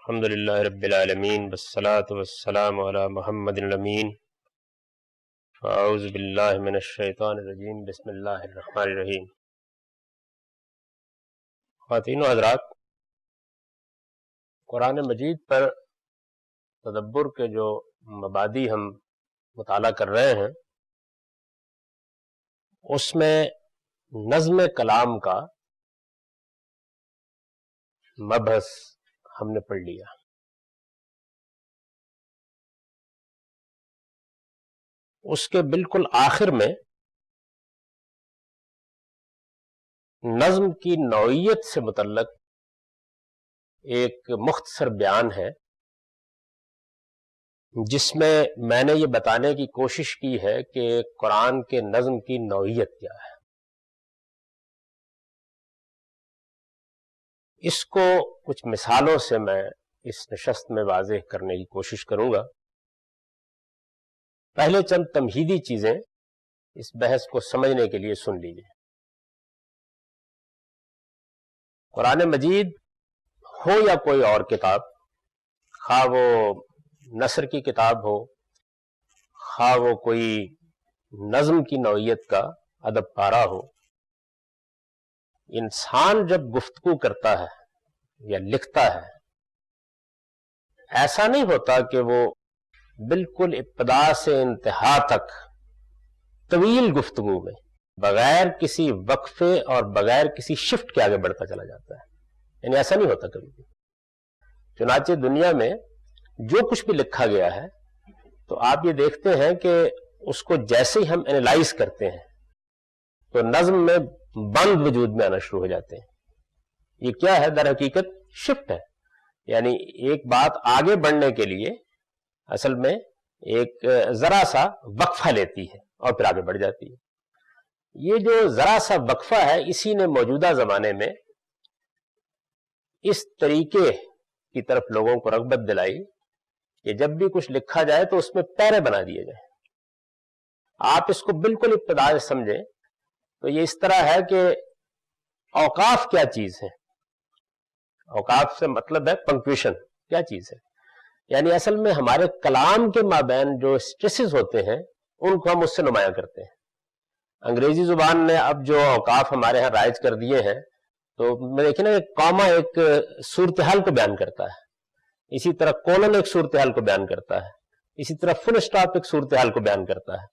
الحمدللہ رب العالمین والصلاة والسلام علی محمد الامین اعوذ باللہ من الشیطان الرجیم بسم اللہ الرحمن الرحیم۔ خواتین و حضرات، قرآن مجید پر تدبر کے جو مبادی ہم مطالعہ کر رہے ہیں اس میں نظم کلام کا مبحث ہم نے پڑھ لیا۔ اس کے بالکل آخر میں نظم کی نوعیت سے متعلق ایک مختصر بیان ہے جس میں نے یہ بتانے کی کوشش کی ہے کہ قرآن کے نظم کی نوعیت کیا ہے۔ اس کو کچھ مثالوں سے میں اس نشست میں واضح کرنے کی کوشش کروں گا۔ پہلے چند تمہیدی چیزیں اس بحث کو سمجھنے کے لیے سن لیجیے۔ قرآن مجید ہو یا کوئی اور کتاب، خواہ وہ نثر کی کتاب ہو، خواہ وہ کوئی نظم کی نوعیت کا ادب پارہ ہو، انسان جب گفتگو کرتا ہے یا لکھتا ہے، ایسا نہیں ہوتا کہ وہ بالکل ابتدا سے انتہا تک طویل گفتگو میں بغیر کسی وقفے اور بغیر کسی شفٹ کے آگے بڑھتا چلا جاتا ہے، یعنی ایسا نہیں ہوتا کبھی بھی۔ چنانچہ دنیا میں جو کچھ بھی لکھا گیا ہے تو آپ یہ دیکھتے ہیں کہ اس کو جیسے ہی ہم اینالائز کرتے ہیں تو نظم میں بند وجود میں آنا شروع ہو جاتے ہیں۔ یہ کیا ہے؟ در حقیقت شفٹ ہے، یعنی ایک بات آگے بڑھنے کے لیے اصل میں ایک ذرا سا وقفہ لیتی ہے اور پھر آگے بڑھ جاتی ہے۔ یہ جو ذرا سا وقفہ ہے اسی نے موجودہ زمانے میں اس طریقے کی طرف لوگوں کو رغبت دلائی کہ جب بھی کچھ لکھا جائے تو اس میں پیرے بنا دیے جائیں۔ آپ اس کو بالکل ابتدا سے سمجھیں تو یہ اس طرح ہے کہ اوقاف کیا چیز ہے؟ اوقاف سے مطلب ہے پنکچویشن، کیا چیز ہے؟ یعنی اصل میں ہمارے کلام کے مابین جو سٹریسز ہوتے ہیں ان کو ہم اس سے نمایاں کرتے ہیں۔ انگریزی زبان نے اب جو اوقاف ہمارے ہاں رائج کر دیے ہیں تو میں دیکھیں نا، ایک کاما ایک صورتحال کو بیان کرتا ہے، اسی طرح کولن ایک صورتحال کو بیان کرتا ہے، اسی طرح فل اسٹاپ ایک صورتحال کو بیان کرتا ہے۔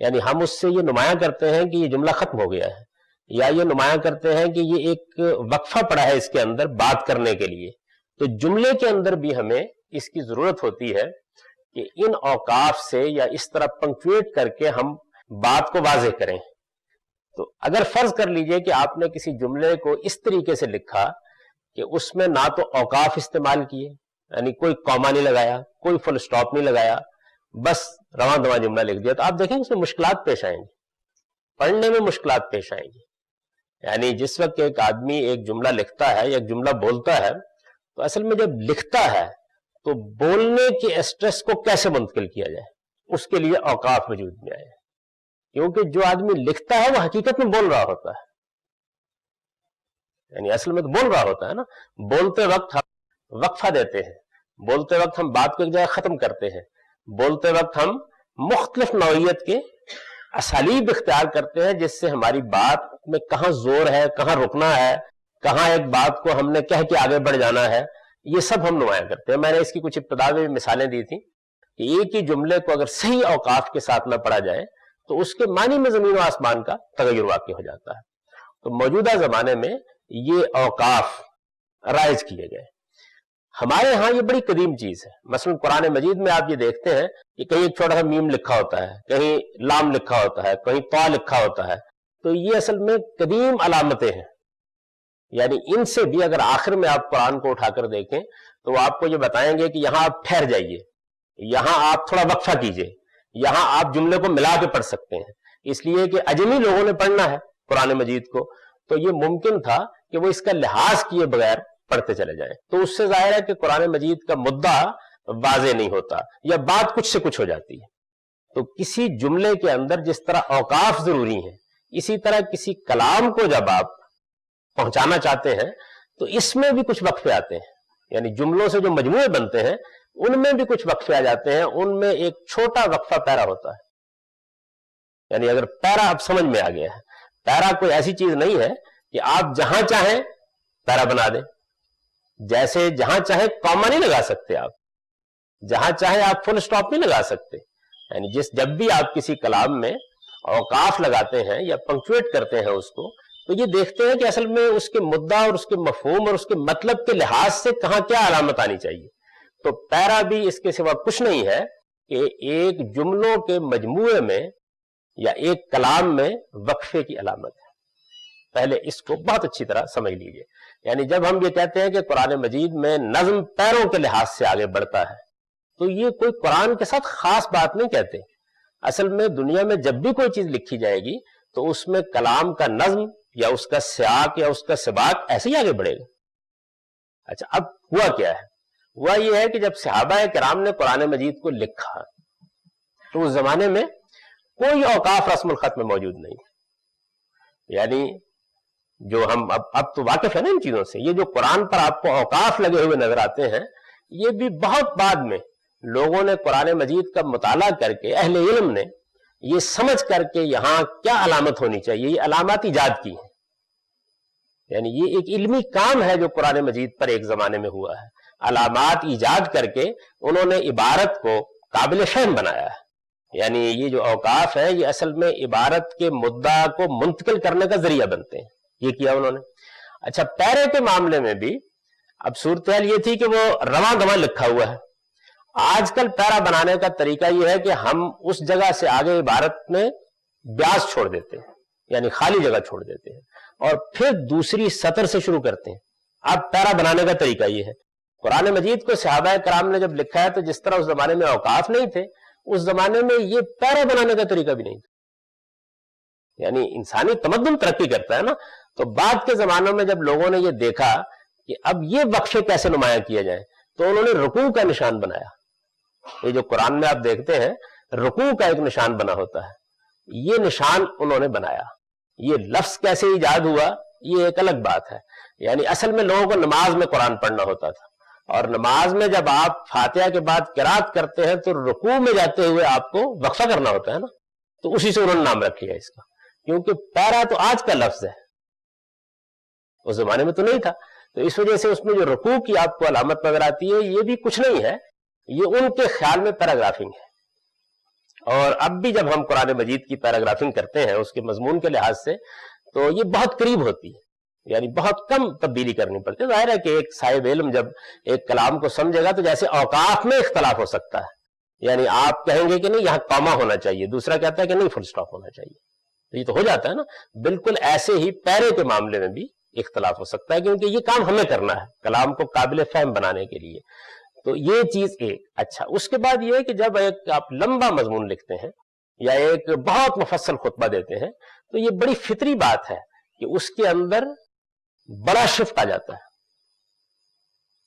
یعنی ہم اس سے یہ نمایاں کرتے ہیں کہ یہ جملہ ختم ہو گیا ہے، یا یہ نمایاں کرتے ہیں کہ یہ ایک وقفہ پڑا ہے اس کے اندر بات کرنے کے لیے۔ تو جملے کے اندر بھی ہمیں اس کی ضرورت ہوتی ہے کہ ان اوقاف سے یا اس طرح پنکچویٹ کر کے ہم بات کو واضح کریں۔ تو اگر فرض کر لیجئے کہ آپ نے کسی جملے کو اس طریقے سے لکھا کہ اس میں نہ تو اوقاف استعمال کیے، یعنی کوئی کاما نہیں لگایا، کوئی فل اسٹاپ نہیں لگایا، بس رواں دواں جملہ لکھ دیا، تو آپ دیکھیں اس میں مشکلات پیش آئیں گی، پڑھنے میں مشکلات پیش آئیں گی۔ یعنی جس وقت ایک آدمی ایک جملہ لکھتا ہے یا ایک جملہ بولتا ہے تو اصل میں جب لکھتا ہے تو بولنے کے اسٹریس کو کیسے منتقل کیا جائے، اس کے لیے اوقاف وجود میں آئے، کیونکہ جو آدمی لکھتا ہے وہ حقیقت میں بول رہا ہوتا ہے، یعنی اصل میں تو بول رہا ہوتا ہے نا۔ بولتے وقت ہم وقفہ دیتے ہیں، بولتے وقت ہم بات کو ایک جگہ ختم کرتے ہیں، بولتے وقت ہم مختلف نوعیت کے اسالیب اختیار کرتے ہیں جس سے ہماری بات میں کہاں زور ہے، کہاں رکنا ہے، کہاں ایک بات کو ہم نے کہہ کے آگے بڑھ جانا ہے، یہ سب ہم نمایاں کرتے ہیں۔ میں نے اس کی کچھ ابتدا میں مثالیں دی تھیں کہ ایک ہی جملے کو اگر صحیح اوقاف کے ساتھ نہ پڑھا جائے تو اس کے معنی میں زمین و آسمان کا تغیر واقع ہو جاتا ہے۔ تو موجودہ زمانے میں یہ اوقاف رائج کیے گئے۔ ہمارے ہاں یہ بڑی قدیم چیز ہے۔ مثلا قرآن مجید میں آپ یہ دیکھتے ہیں کہ کہیں ایک چھوٹا سا میم لکھا ہوتا ہے، کہیں لام لکھا ہوتا ہے، کہیں طا لکھا ہوتا ہے، تو یہ اصل میں قدیم علامتیں ہیں۔ یعنی ان سے بھی اگر آخر میں آپ قرآن کو اٹھا کر دیکھیں تو وہ آپ کو یہ بتائیں گے کہ یہاں آپ ٹھہر جائیے، یہاں آپ تھوڑا وقفہ کیجئے، یہاں آپ جملے کو ملا کے پڑھ سکتے ہیں، اس لیے کہ اجمی لوگوں نے پڑھنا ہے قرآن مجید کو، تو یہ ممکن تھا کہ وہ اس کا لحاظ کیے بغیر پڑھتے چلے جائیں۔ تو اس سے ظاہر ہے کہ قرآن مجید کا مدعا واضح نہیں ہوتا یا بات کچھ سے کچھ ہو جاتی ہے۔ تو کسی جملے کے اندر جس طرح اوقاف ضروری ہیں، اسی طرح کسی کلام کو جب آپ پہنچانا چاہتے ہیں تو اس میں بھی کچھ وقفے آتے ہیں۔ یعنی جملوں سے جو مجموعے بنتے ہیں ان میں بھی کچھ وقفے آ جاتے ہیں، ان میں ایک چھوٹا وقفہ پیرا ہوتا ہے. یعنی اگر پیرا اب سمجھ میں آ گیا ہے، پیرا کوئی ایسی چیز نہیں ہے کہ آپ جہاں چاہیں پیرا بنا دیں. جیسے جہاں چاہیں کاما نہیں لگا سکتے، آپ جہاں چاہیں آپ فل سٹاپ نہیں لگا سکتے. یعنی جب بھی آپ کسی کلام میں اوقاف لگاتے ہیں یا پنکچویٹ کرتے ہیں اس کو، تو یہ دیکھتے ہیں کہ اصل میں اس کے مدعا اور اس کے مفہوم اور اس کے مطلب کے لحاظ سے کہاں کیا علامت آنی چاہیے. تو پیرا بھی اس کے سوا کچھ نہیں ہے کہ ایک جملوں کے مجموعے میں یا ایک کلام میں وقفے کی علامت ہے. پہلے اس کو بہت اچھی طرح سمجھ لیجئے. یعنی جب ہم یہ کہتے ہیں کہ قرآن مجید میں نظم پیروں کے لحاظ سے آگے بڑھتا ہے، تو یہ کوئی قرآن کے ساتھ خاص بات نہیں کہتے. اصل میں دنیا میں جب بھی کوئی چیز لکھی جائے گی تو اس میں کلام کا نظم یا اس کا سیاق یا اس کا سباق ایسے ہی آگے بڑھے گا. اچھا، اب ہوا کیا ہے؟ ہوا یہ ہے کہ جب صحابہ کرام نے قرآن مجید کو لکھا تو اس زمانے میں کوئی اوقاف رسم الخط میں موجود نہیں. یعنی جو ہم اب تو واقف ہے نا ان چیزوں سے، یہ جو قرآن پر آپ کو اوقاف لگے ہوئے نظر آتے ہیں، یہ بھی بہت بعد میں لوگوں نے قرآن مجید کا مطالعہ کر کے، اہل علم نے یہ سمجھ کر کے یہاں کیا علامت ہونی چاہیے، یہ علامات ایجاد کی ہیں. یعنی یہ ایک علمی کام ہے جو قرآن مجید پر ایک زمانے میں ہوا ہے. علامات ایجاد کر کے انہوں نے عبارت کو قابل فہم بنایا ہے. یعنی یہ جو اوقاف ہیں یہ اصل میں عبارت کے مدعا کو منتقل کرنے کا ذریعہ بنتے ہیں. یہ کیا انہوں نے. اچھا، پیرے کے معاملے میں بھی اب صورتحال یہ تھی کہ وہ رواں دواں لکھا ہوا ہے. آج کل پیرا بنانے کا طریقہ یہ ہے کہ ہم اس جگہ سے آگے عبارت میں بیاض چھوڑ دیتے ہیں، یعنی خالی جگہ چھوڑ دیتے ہیں، اور پھر دوسری سطر سے شروع کرتے ہیں. اب پیرا بنانے کا طریقہ یہ ہے. قرآن مجید کو صحابہ کرام نے جب لکھا ہے تو جس طرح اس زمانے میں اوقاف نہیں تھے، اس زمانے میں یہ پیرا بنانے کا طریقہ بھی نہیں تھا. یعنی انسانی تمدن ترقی کرتا ہے نا، تو بعد کے زمانوں میں جب لوگوں نے یہ دیکھا کہ اب یہ وقفے کیسے نمایاں کیے جائیں، تو انہوں نے رکوع کا نشان بنایا. یہ جو قرآن میں آپ دیکھتے ہیں رکوع کا ایک نشان بنا ہوتا ہے، یہ نشان انہوں نے بنایا. یہ لفظ کیسے ایجاد ہوا یہ ایک الگ بات ہے. یعنی اصل میں لوگوں کو نماز میں قرآن پڑھنا ہوتا تھا، اور نماز میں جب آپ فاتحہ کے بعد قرات کرتے ہیں تو رکوع میں جاتے ہوئے آپ کو وقفہ کرنا ہوتا ہے نا، تو اسی سے انہوں نے نام رکھ لیا اس کا. کیونکہ پیرا تو آج کا لفظ ہے، اس زمانے میں تو نہیں تھا. تو اس وجہ سے اس میں جو رکوع کی آپ کو علامت نظر آتی ہے یہ بھی کچھ نہیں ہے، یہ ان کے خیال میں پیراگرافنگ ہے. اور اب بھی جب ہم قرآن مجید کی پیراگرافنگ کرتے ہیں اس کے مضمون کے لحاظ سے تو یہ بہت قریب ہوتی ہے. یعنی بہت کم تبدیلی کرنی پڑتی ہے. ظاہر ہے کہ ایک صاحب علم جب ایک کلام کو سمجھے گا تو جیسے اوقاف میں اختلاف ہو سکتا ہے، یعنی آپ کہیں گے کہ نہیں یہاں کاما ہونا چاہیے، دوسرا کہتا ہے کہ نہیں فل سٹاپ ہونا چاہیے، تو یہ تو ہو جاتا ہے نا. بالکل ایسے ہی پیرے کے معاملے میں بھی اختلاف ہو سکتا ہے، کیونکہ یہ کام ہمیں کرنا ہے کلام کو قابل فہم بنانے کے لیے. تو یہ چیز ایک. اچھا، اس کے بعد یہ ہے کہ جب ایک آپ لمبا مضمون لکھتے ہیں یا ایک بہت مفصل خطبہ دیتے ہیں تو یہ بڑی فطری بات ہے کہ اس کے اندر بڑا شفٹ آ جاتا ہے.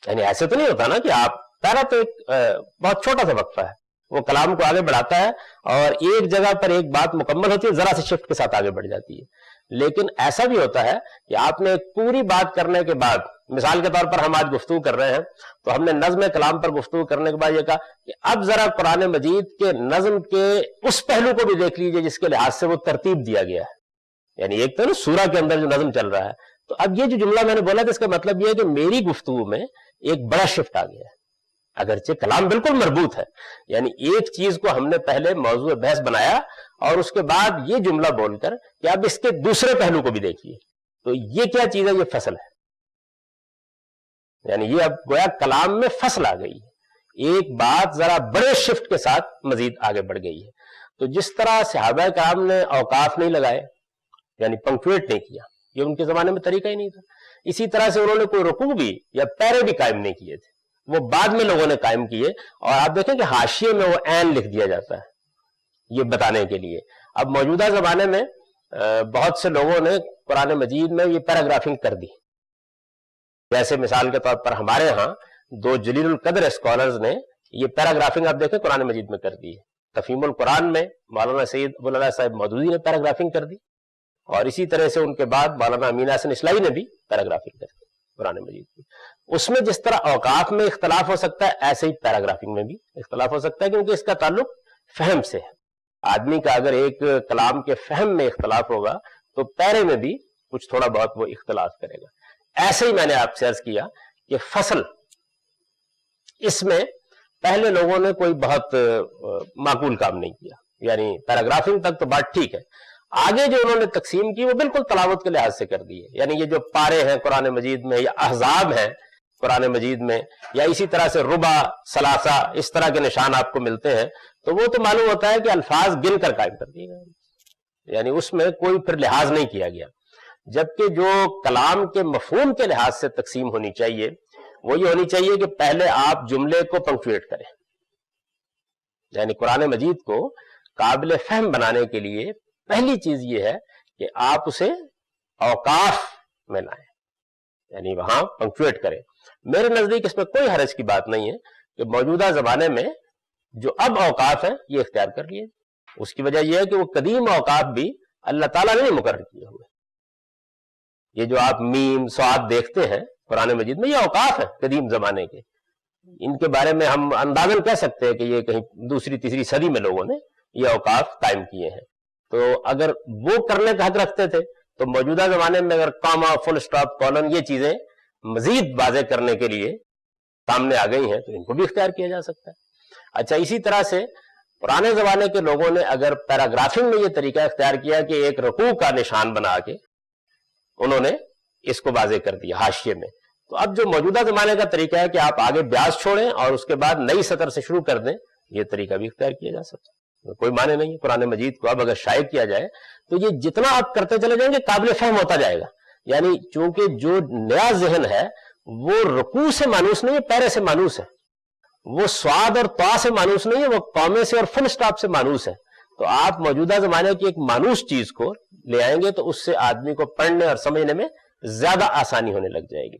یعنی ایسے تو نہیں ہوتا نا کہ آپ پیرا تو ایک بہت چھوٹا سا وقفہ ہے، وہ کلام کو آگے بڑھاتا ہے اور ایک جگہ پر ایک بات مکمل ہوتی ہے، ذرا سے شفٹ کے ساتھ آگے بڑھ جاتی ہے. لیکن ایسا بھی ہوتا ہے کہ آپ نے ایک پوری بات کرنے کے بعد، مثال کے طور پر ہم آج گفتگو کر رہے ہیں تو ہم نے نظم کلام پر گفتگو کرنے کے بعد یہ کہا کہ اب ذرا قرآن مجید کے نظم کے اس پہلو کو بھی دیکھ لیجئے جس کے لحاظ سے وہ ترتیب دیا گیا ہے. یعنی ایک تو نا سورہ کے اندر جو نظم چل رہا ہے، تو اب یہ جو جملہ میں نے بولا تھا اس کا مطلب یہ ہے کہ میری گفتگو میں ایک بڑا شفٹ آ گیا ہے، اگرچہ کلام بالکل مربوط ہے. یعنی ایک چیز کو ہم نے پہلے موضوع بحث بنایا اور اس کے بعد یہ جملہ بول کر کہ اب اس کے دوسرے پہلو کو بھی دیکھیے، تو یہ کیا چیز ہے؟ یہ فصل ہے. یعنی یہ اب گویا کلام میں فصل آ گئی ہے، ایک بات ذرا بڑے شفٹ کے ساتھ مزید آگے بڑھ گئی ہے. تو جس طرح صحابہ کرام نے اوقاف نہیں لگائے، یعنی پنکچویٹ نہیں کیا، یہ ان کے زمانے میں طریقہ ہی نہیں تھا، اسی طرح سے انہوں نے کوئی رکوع بھی یا پیرے بھی قائم نہیں کیے تھے، وہ بعد میں لوگوں نے قائم کیے. اور آپ دیکھیں کہ حاشیے میں وہ عین لکھ دیا جاتا ہے یہ بتانے کے لیے. اب موجودہ زمانے میں بہت سے لوگوں نے قرآن مجید میں یہ پیراگرافنگ کر دی. جیسے مثال کے طور پر ہمارے ہاں دو جلیل القدر اسکالرز نے یہ پیراگرافنگ آپ دیکھیں قرآن مجید میں کر دی ہے. تفہیم القرآن میں مولانا سید ابوالعلا صاحب مودودی نے پیراگرافنگ کر دی، اور اسی طرح سے ان کے بعد مولانا امین حسن اصلاحی نے بھی پیراگرافنگ کر دی. قرآن مجید کی. اس میں جس طرح اوقاف میں اختلاف ہو سکتا ہے ایسے ہی پیراگرافنگ میں بھی اختلاف ہو سکتا ہے، کیونکہ اس کا تعلق فہم سے ہے. آدمی کا اگر ایک کلام کے فہم میں اختلاف ہوگا تو پیرے میں بھی کچھ تھوڑا بہت وہ اختلاف کرے گا. ایسے ہی میں نے آپ سے عرض کیا کہ فصل، اس میں پہلے لوگوں نے کوئی بہت معقول کام نہیں کیا، یعنی پیراگرافنگ تک تو بات ٹھیک ہے، آگے جو انہوں نے تقسیم کی وہ بالکل تلاوت کے لحاظ سے کر دی ہے. یعنی یہ جو پارے ہیں قرآن مجید میں یا احزاب ہیں قرآن مجید میں، یا اسی طرح سے ربع، ثلاثہ، اس طرح کے نشان آپ کو ملتے ہیں، تو وہ تو معلوم ہوتا ہے کہ الفاظ گن کر قائم کر دیے گئے، یعنی اس میں کوئی پھر لحاظ نہیں کیا گیا. جبکہ جو کلام کے مفہوم کے لحاظ سے تقسیم ہونی چاہیے وہ یہ ہونی چاہیے کہ پہلے آپ جملے کو پنکچویٹ کریں. یعنی قرآن مجید کو قابل فہم بنانے کے لیے پہلی چیز یہ ہے کہ آپ اسے اوقاف میں لائیں، یعنی وہاں پنکچویٹ کریں. میرے نزدیک اس میں کوئی حرج کی بات نہیں ہے کہ موجودہ زمانے میں جو اب اوقاف ہیں یہ اختیار کر لیے. اس کی وجہ یہ ہے کہ وہ قدیم اوقاف بھی اللہ تعالیٰ نے مقرر کیے ہوئے. یہ جو آپ میم صاد دیکھتے ہیں قرآن مجید میں، یہ اوقاف ہیں قدیم زمانے کے. ان کے بارے میں ہم اندازاً کہہ سکتے ہیں کہ یہ کہیں دوسری تیسری صدی میں لوگوں نے یہ اوقاف قائم کیے ہیں. تو اگر وہ کرنے کا حق رکھتے تھے تو موجودہ زمانے میں اگر کاما، فل سٹاپ، کولن، یہ چیزیں مزید واضح کرنے کے لیے سامنے آ گئی ہیں تو ان کو بھی اختیار کیا جا سکتا ہے. اچھا، اسی طرح سے پرانے زمانے کے لوگوں نے اگر پیراگرافنگ میں یہ طریقہ اختیار کیا کہ ایک رکوع کا نشان بنا کے انہوں نے اس کو واضح کر دیا حاشیے میں، تو اب جو موجودہ زمانے کا طریقہ ہے کہ آپ آگے بیاض چھوڑیں اور اس کے بعد نئی سطر سے شروع کر دیں، یہ طریقہ بھی اختیار کیا جا سکتا ہے. کوئی معنی نہیں ہے. قرآن مجید کو اب اگر شائع کیا جائے تو یہ جتنا آپ کرتے چلے جائیں گے قابل فہم ہوتا جائے گا. یعنی چونکہ جو نیا ذہن ہے وہ رکوع سے مانوس نہیں ہے، پیرے سے مانوس ہے، وہ سواد اور طا سے مانوس نہیں ہے، وہ قومے سے اور فل سٹاپ سے مانوس ہے. تو آپ موجودہ زمانے کی ایک مانوس چیز کو لے آئیں گے تو اس سے آدمی کو پڑھنے اور سمجھنے میں زیادہ آسانی ہونے لگ جائے گی.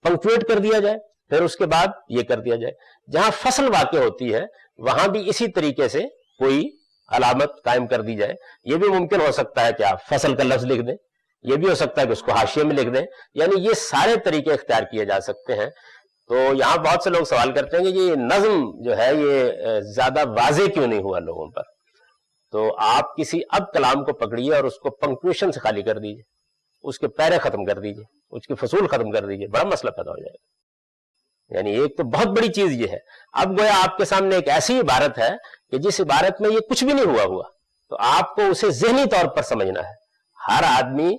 پنکچویٹ کر دیا جائے، پھر اس کے بعد یہ کر دیا جائے. جہاں فصل واقع ہوتی ہے وہاں بھی اسی طریقے سے کوئی علامت قائم کر دی جائے. یہ بھی ممکن ہو سکتا ہے کہ آپ فصل کا لفظ لکھ دیں، یہ بھی ہو سکتا ہے کہ اس کو حاشیے میں لکھ دیں. یعنی یہ سارے طریقے اختیار کیے جا سکتے ہیں. تو یہاں بہت سے لوگ سوال کرتے ہیں کہ یہ نظم جو ہے یہ زیادہ واضح کیوں نہیں ہوا لوگوں پر. تو آپ کسی اب کلام کو پکڑیے اور اس کو پنکچویشن سے خالی کر دیجئے، اس کے پیرے ختم کر دیجئے، اس کے فصول ختم کر دیجئے، بڑا مسئلہ پیدا ہو جائے گا. یعنی ایک تو بہت بڑی چیز یہ ہے. اب گویا آپ کے سامنے ایک ایسی عبارت ہے کہ جس عبارت میں یہ کچھ بھی نہیں ہوا تو آپ کو اسے ذہنی طور پر سمجھنا ہے. ہر آدمی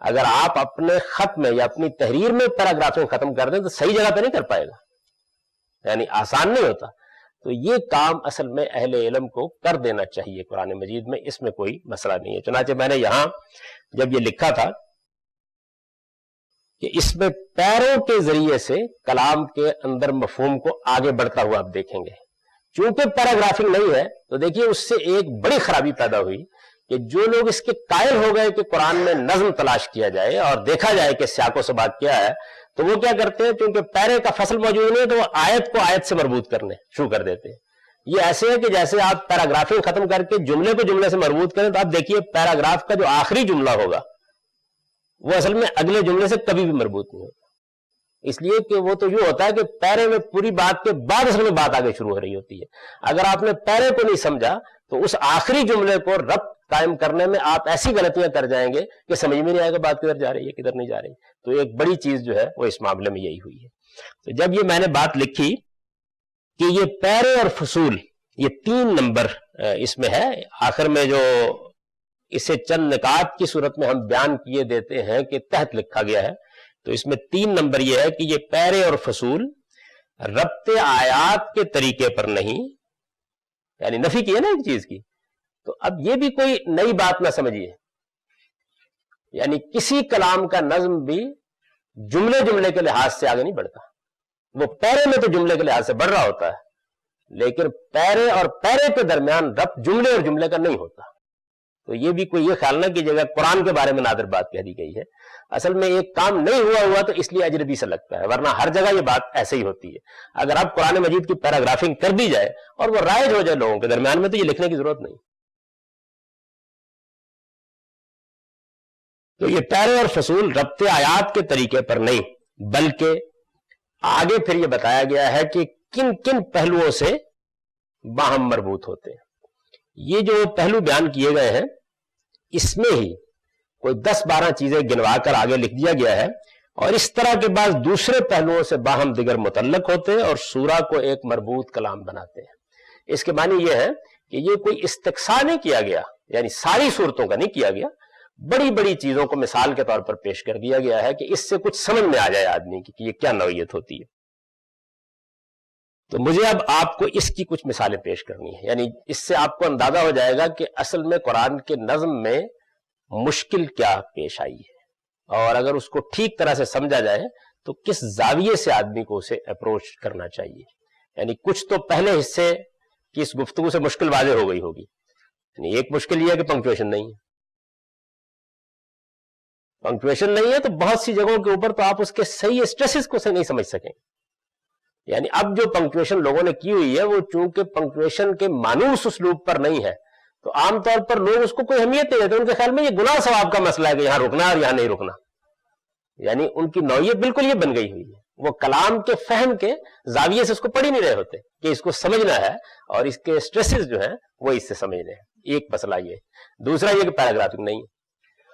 اگر آپ اپنے خط میں یا اپنی تحریر میں پیراگرافیں ختم کر دیں تو صحیح جگہ پہ نہیں کر پائے گا، یعنی آسان نہیں ہوتا. تو یہ کام اصل میں اہل علم کو کر دینا چاہیے قرآن مجید میں، اس میں کوئی مسئلہ نہیں ہے. چنانچہ میں نے یہاں جب یہ لکھا تھا کہ اس میں پیروں کے ذریعے سے کلام کے اندر مفہوم کو آگے بڑھتا ہوا آپ دیکھیں گے. چونکہ پیراگرافنگ نہیں ہے تو دیکھیے اس سے ایک بڑی خرابی پیدا ہوئی کہ جو لوگ اس کے قائل ہو گئے کہ قرآن میں نظم تلاش کیا جائے اور دیکھا جائے کہ سیاق و سباق کیا ہے، تو وہ کیا کرتے ہیں چونکہ پیرے کا فصل موجود نہیں ہے تو وہ آیت کو آیت سے مربوط کرنے شروع کر دیتے ہیں. یہ ایسے ہے کہ جیسے آپ پیراگرافنگ ختم کر کے جملے کو جملے سے مربوط کریں تو آپ دیکھیے پیراگراف کا جو آخری جملہ ہوگا وہ اصل میں اگلے جملے سے کبھی بھی مربوط نہیں ہوتا، اس لیے کہ وہ تو یوں ہوتا ہے کہ پیرے میں پوری بات کے بعد اصل میں بات آگے شروع ہو رہی ہوتی ہے. اگر آپ نے پیرے کو نہیں سمجھا تو اس آخری جملے کو ربط قائم کرنے میں آپ ایسی غلطیاں کر جائیں گے کہ سمجھ میں نہیں آئے گا بات کدھر جا رہی ہے کدھر نہیں جا رہی. تو ایک بڑی چیز جو ہے وہ اس معاملے میں یہی ہوئی ہے. تو جب یہ میں نے بات لکھی کہ یہ پیرے اور فصول یہ 3 نمبر اس میں ہے، آخر میں جو اسے چند نکات کی صورت میں ہم بیان کیے دیتے ہیں کہ تحت لکھا گیا ہے، تو اس میں 3 نمبر یہ ہے کہ یہ پیرے اور فصول ربط آیات کے طریقے پر نہیں، یعنی نفی کی ہے نا ایک چیز کی. تو اب یہ بھی کوئی نئی بات نہ سمجھیے، یعنی کسی کلام کا نظم بھی جملے جملے کے لحاظ سے آگے نہیں بڑھتا. وہ پیرے میں تو جملے کے لحاظ سے بڑھ رہا ہوتا ہے لیکن پیرے اور پیرے کے درمیان ربط جملے اور جملے کا نہیں ہوتا. تو یہ بھی کوئی یہ خیال نہ کیجیے گا قرآن کے بارے میں نادر بات کہہ دی گئی ہے. اصل میں ایک کام نہیں ہوا تو اس لیے اجنبی سے لگتا ہے، ورنہ ہر جگہ یہ بات ایسے ہی ہوتی ہے. اگر اب قرآن مجید کی پیراگرافنگ کر دی جائے اور وہ رائج ہو جائے لوگوں کے درمیان میں تو یہ لکھنے کی ضرورت نہیں. تو یہ پیرے اور فصول ربط آیات کے طریقے پر نہیں بلکہ آگے پھر یہ بتایا گیا ہے کہ کن کن پہلوؤں سے باہم مربوط ہوتے ہیں. یہ جو پہلو بیان کیے گئے ہیں اس میں ہی کوئی 10-12 چیزیں گنوا کر آگے لکھ دیا گیا ہے، اور اس طرح کے بعض دوسرے پہلوؤں سے باہم دیگر متعلق ہوتے ہیں اور سورہ کو ایک مربوط کلام بناتے ہیں. اس کے معنی یہ ہے کہ یہ کوئی استقصاء نہیں کیا گیا، یعنی ساری صورتوں کا نہیں کیا گیا، بڑی بڑی چیزوں کو مثال کے طور پر پیش کر دیا گیا ہے کہ اس سے کچھ سمجھ میں آ جائے آدمی کی کہ یہ کیا نوعیت ہوتی ہے. تو مجھے اب آپ کو اس کی کچھ مثالیں پیش کرنی ہے، یعنی اس سے آپ کو اندازہ ہو جائے گا کہ اصل میں قرآن کے نظم میں مشکل کیا پیش آئی ہے، اور اگر اس کو ٹھیک طرح سے سمجھا جائے تو کس زاویے سے آدمی کو اسے اپروچ کرنا چاہیے. یعنی کچھ تو پہلے حصے کی اس گفتگو سے مشکل واضح ہو گئی ہوگی. یعنی ایک مشکل یہ ہے کہ پنکچویشن نہیں ہے. پنکچویشن نہیں ہے تو بہت سی جگہوں کے اوپر تو آپ اس کے صحیح اسٹریسز کو سے نہیں سمجھ سکیں. یعنی اب جو پنکچویشن لوگوں نے کی ہوئی ہے وہ چونکہ پنکچویشن کے مانوس اسلوب پر نہیں ہے تو عام طور پر لوگ اس کو کوئی اہمیت نہیں دیتے. ان کے خیال میں یہ گناہ ثواب کا مسئلہ ہے کہ یہاں رکنا اور یہاں نہیں رکنا. یعنی ان کی نوعیت بالکل یہ بن گئی ہوئی ہے، وہ کلام کے فہم کے زاویے سے اس کو پڑھ ہی نہیں رہے ہوتے کہ اس کو سمجھنا ہے اور اس کے اسٹریسز جو ہیں وہ اس سے سمجھنے ہیں. ایک مسئلہ یہ. دوسرا یہ کہ پیراگرافنگ نہیں.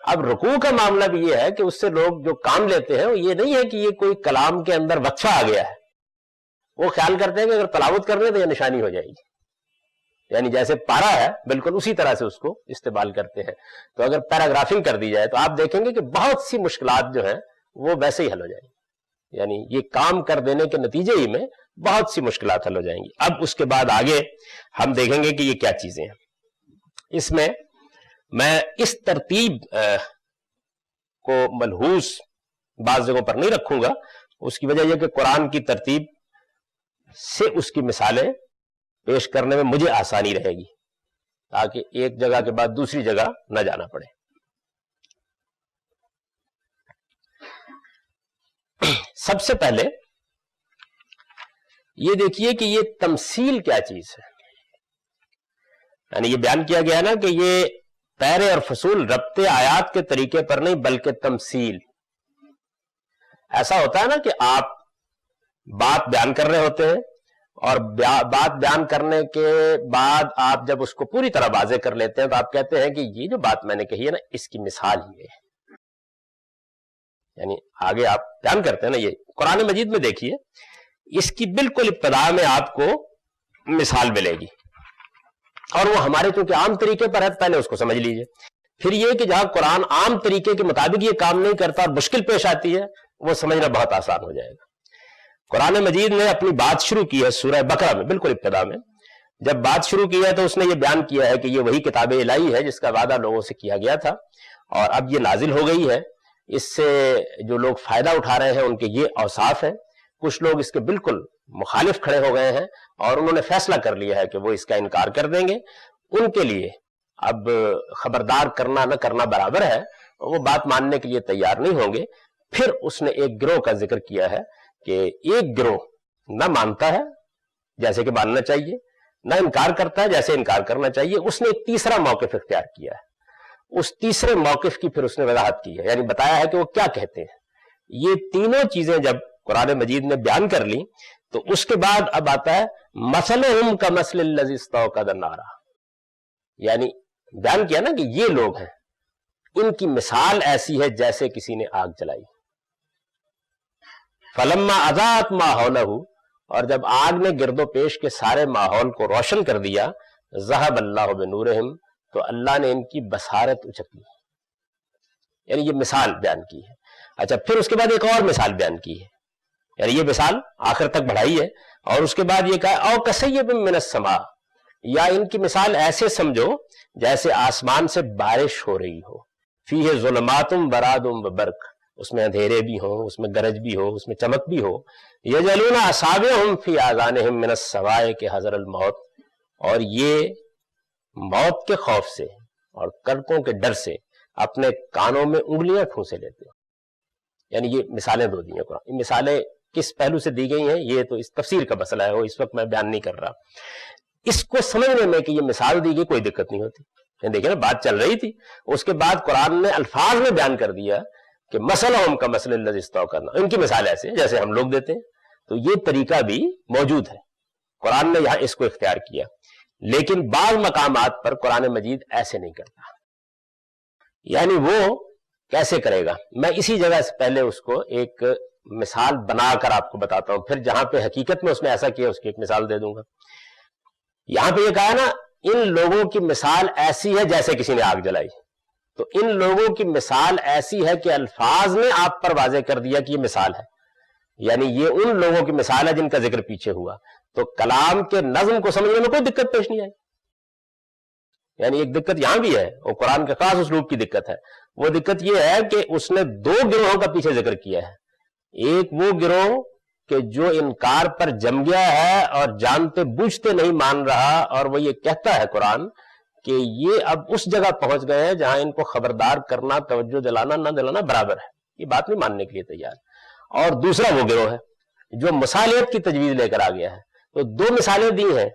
اب رکوع کا معاملہ بھی یہ ہے کہ اس سے لوگ جو کام لیتے ہیں وہ یہ نہیں ہے کہ یہ کوئی کلام کے اندر وقفہ آ گیا ہے. وہ خیال کرتے ہیں کہ اگر تلاوت کر لیں تو یہ نشانی ہو جائے گی، یعنی جیسے پارا ہے بالکل اسی طرح سے اس کو استعمال کرتے ہیں. تو اگر پیراگرافنگ کر دی جائے تو آپ دیکھیں گے کہ بہت سی مشکلات جو ہیں وہ ویسے ہی حل ہو جائیں گی. یعنی یہ کام کر دینے کے نتیجے ہی میں بہت سی مشکلات حل ہو جائیں گی. اب اس کے بعد آگے ہم دیکھیں گے کہ یہ کیا چیزیں ہیں. اس میں اس ترتیب کو ملحوظ بعض جگہوں پر نہیں رکھوں گا. اس کی وجہ یہ کہ قرآن کی ترتیب سے اس کی مثالیں پیش کرنے میں مجھے آسانی رہے گی تاکہ ایک جگہ کے بعد دوسری جگہ نہ جانا پڑے. سب سے پہلے یہ دیکھیے کہ یہ تمثیل کیا چیز ہے. یعنی یہ بیان کیا گیا نا کہ یہ پیرے اور فصول ربط آیات کے طریقے پر نہیں بلکہ تمثیل. ایسا ہوتا ہے نا کہ آپ بات بیان کر رہے ہوتے ہیں اور بات بیان کرنے کے بعد آپ جب اس کو پوری طرح واضح کر لیتے ہیں تو آپ کہتے ہیں کہ یہ جو بات میں نے کہی ہے نا اس کی مثال یہ ہے. یعنی آگے آپ بیان کرتے ہیں نا. یہ قرآن مجید میں دیکھیے اس کی بالکل ابتدا میں آپ کو مثال ملے گی اور وہ ہمارے چونکہ عام طریقے پر ہے پہلے اس کو سمجھ لیجئے. پھر یہ کہ جہاں قرآن عام طریقے کے مطابق یہ کام نہیں کرتا اور مشکل پیش آتی ہے وہ سمجھنا بہت آسان ہو جائے گا. قرآن مجید نے اپنی بات شروع کی ہے سورہ بقرہ میں بالکل ابتدا میں. جب بات شروع کی ہے تو اس نے یہ بیان کیا ہے کہ یہ وہی کتاب الہی ہے جس کا وعدہ لوگوں سے کیا گیا تھا اور اب یہ نازل ہو گئی ہے. اس سے جو لوگ فائدہ اٹھا رہے ہیں ان کے یہ اوصاف ہیں. کچھ لوگ اس کے بالکل مخالف کھڑے ہو گئے ہیں اور انہوں نے فیصلہ کر لیا ہے کہ وہ اس کا انکار کر دیں گے. ان کے لیے اب خبردار کرنا نہ کرنا برابر ہے، وہ بات ماننے کے لیے تیار نہیں ہوں گے. پھر اس نے ایک گروہ کا ذکر کیا ہے کہ ایک گروہ نہ مانتا ہے جیسے کہ ماننا چاہیے، نہ انکار کرتا ہے جیسے انکار کرنا چاہیے. اس نے ایک تیسرا موقف اختیار کیا ہے. اس تیسرے موقف کی پھر اس نے وضاحت کی ہے، یعنی بتایا ہے کہ وہ کیا کہتے ہیں. یہ تینوں چیزیں جب قرآن مجید نے بیان کر لی تو اس کے بعد اب آتا ہے مثلہم کمثل الذی استوقد نارا. یعنی بیان کیا نا کہ یہ لوگ ہیں، ان کی مثال ایسی ہے جیسے کسی نے آگ جلائی. فلما اضاءت ما حولہ، اور جب آگ نے گرد و پیش کے سارے ماحول کو روشن کر دیا، ذہب اللہ بنورہم، تو اللہ نے ان کی بصارت اچک لی. یعنی یہ مثال بیان کی ہے. اچھا پھر اس کے بعد ایک اور مثال بیان کی ہے، یعنی یہ مثال آخر تک بڑھائی ہے اور اس کے بعد یہ کہا او کصیب من السماء، یا ان کی مثال ایسے سمجھو جیسے آسمان سے بارش ہو رہی ہو. فیہ ظلمات براد و برق، اس میں اندھیرے بھی ہوں، اس میں گرج بھی ہو، اس میں چمک بھی ہو. یجعلون اصابعہم فی آذانہم من الصواعق حذر الموت، اور یہ موت کے خوف سے اور کڑکوں کے ڈر سے اپنے کانوں میں انگلیاں ٹھونسے لیتے ہیں. یعنی یہ مثالیں دو دی ہیں قرآن. یہ مثالیں کس پہلو سے دی گئی ہیں یہ تو اس تفسیر کا مسئلہ ہے، وہ اس وقت میں بیان نہیں کر رہا. اس کو سمجھنے میں کہ یہ مثال دی گئی کوئی دقت نہیں ہوتی. دیکھیں نا بات چل رہی تھی، اس کے بعد قرآن نے الفاظ میں بیان کر دیا کہ مثلہم کمثل الذی استوقد نارا، ان کی مثال ایسے ہے جیسے ہم لوگ دیتے ہیں. تو یہ طریقہ بھی موجود ہے، قرآن نے یہاں اس کو اختیار کیا. لیکن بعض مقامات پر قرآن مجید ایسے نہیں کرتا. یعنی وہ کیسے کرے گا؟ میں اسی جگہ سے پہلے اس کو ایک مثال بنا کر آپ کو بتاتا ہوں، پھر جہاں پہ حقیقت میں اس نے ایسا کیا اس کی ایک مثال دے دوں گا. یہاں پہ یہ کہا نا ان لوگوں کی مثال ایسی ہے جیسے کسی نے آگ جلائی. تو ان لوگوں کی مثال ایسی ہے کہ الفاظ نے آپ پر واضح کر دیا کہ یہ مثال ہے، یعنی یہ ان لوگوں کی مثال ہے جن کا ذکر پیچھے ہوا. تو کلام کے نظم کو سمجھنے میں کوئی دقت پیش نہیں آئی. یعنی ایک دقت یہاں بھی ہے، اور قرآن کے خاص اسلوب کی دقت ہے. وہ دقت یہ ہے کہ اس نے دو گروہوں کا پیچھے ذکر کیا ہے. ایک وہ گروہ کہ جو انکار پر جم گیا ہے اور جانتے بوجھتے نہیں مان رہا، اور وہ یہ کہتا ہے قرآن کہ یہ اب اس جگہ پہنچ گئے ہیں جہاں ان کو خبردار کرنا، توجہ دلانا نہ دلانا برابر ہے، یہ بات نہیں ماننے کے لیے تیار. اور دوسرا وہ گروہ ہے جو مصالحت کی تجویز لے کر آ گیا ہے. تو دو مثالیں دی ہیں،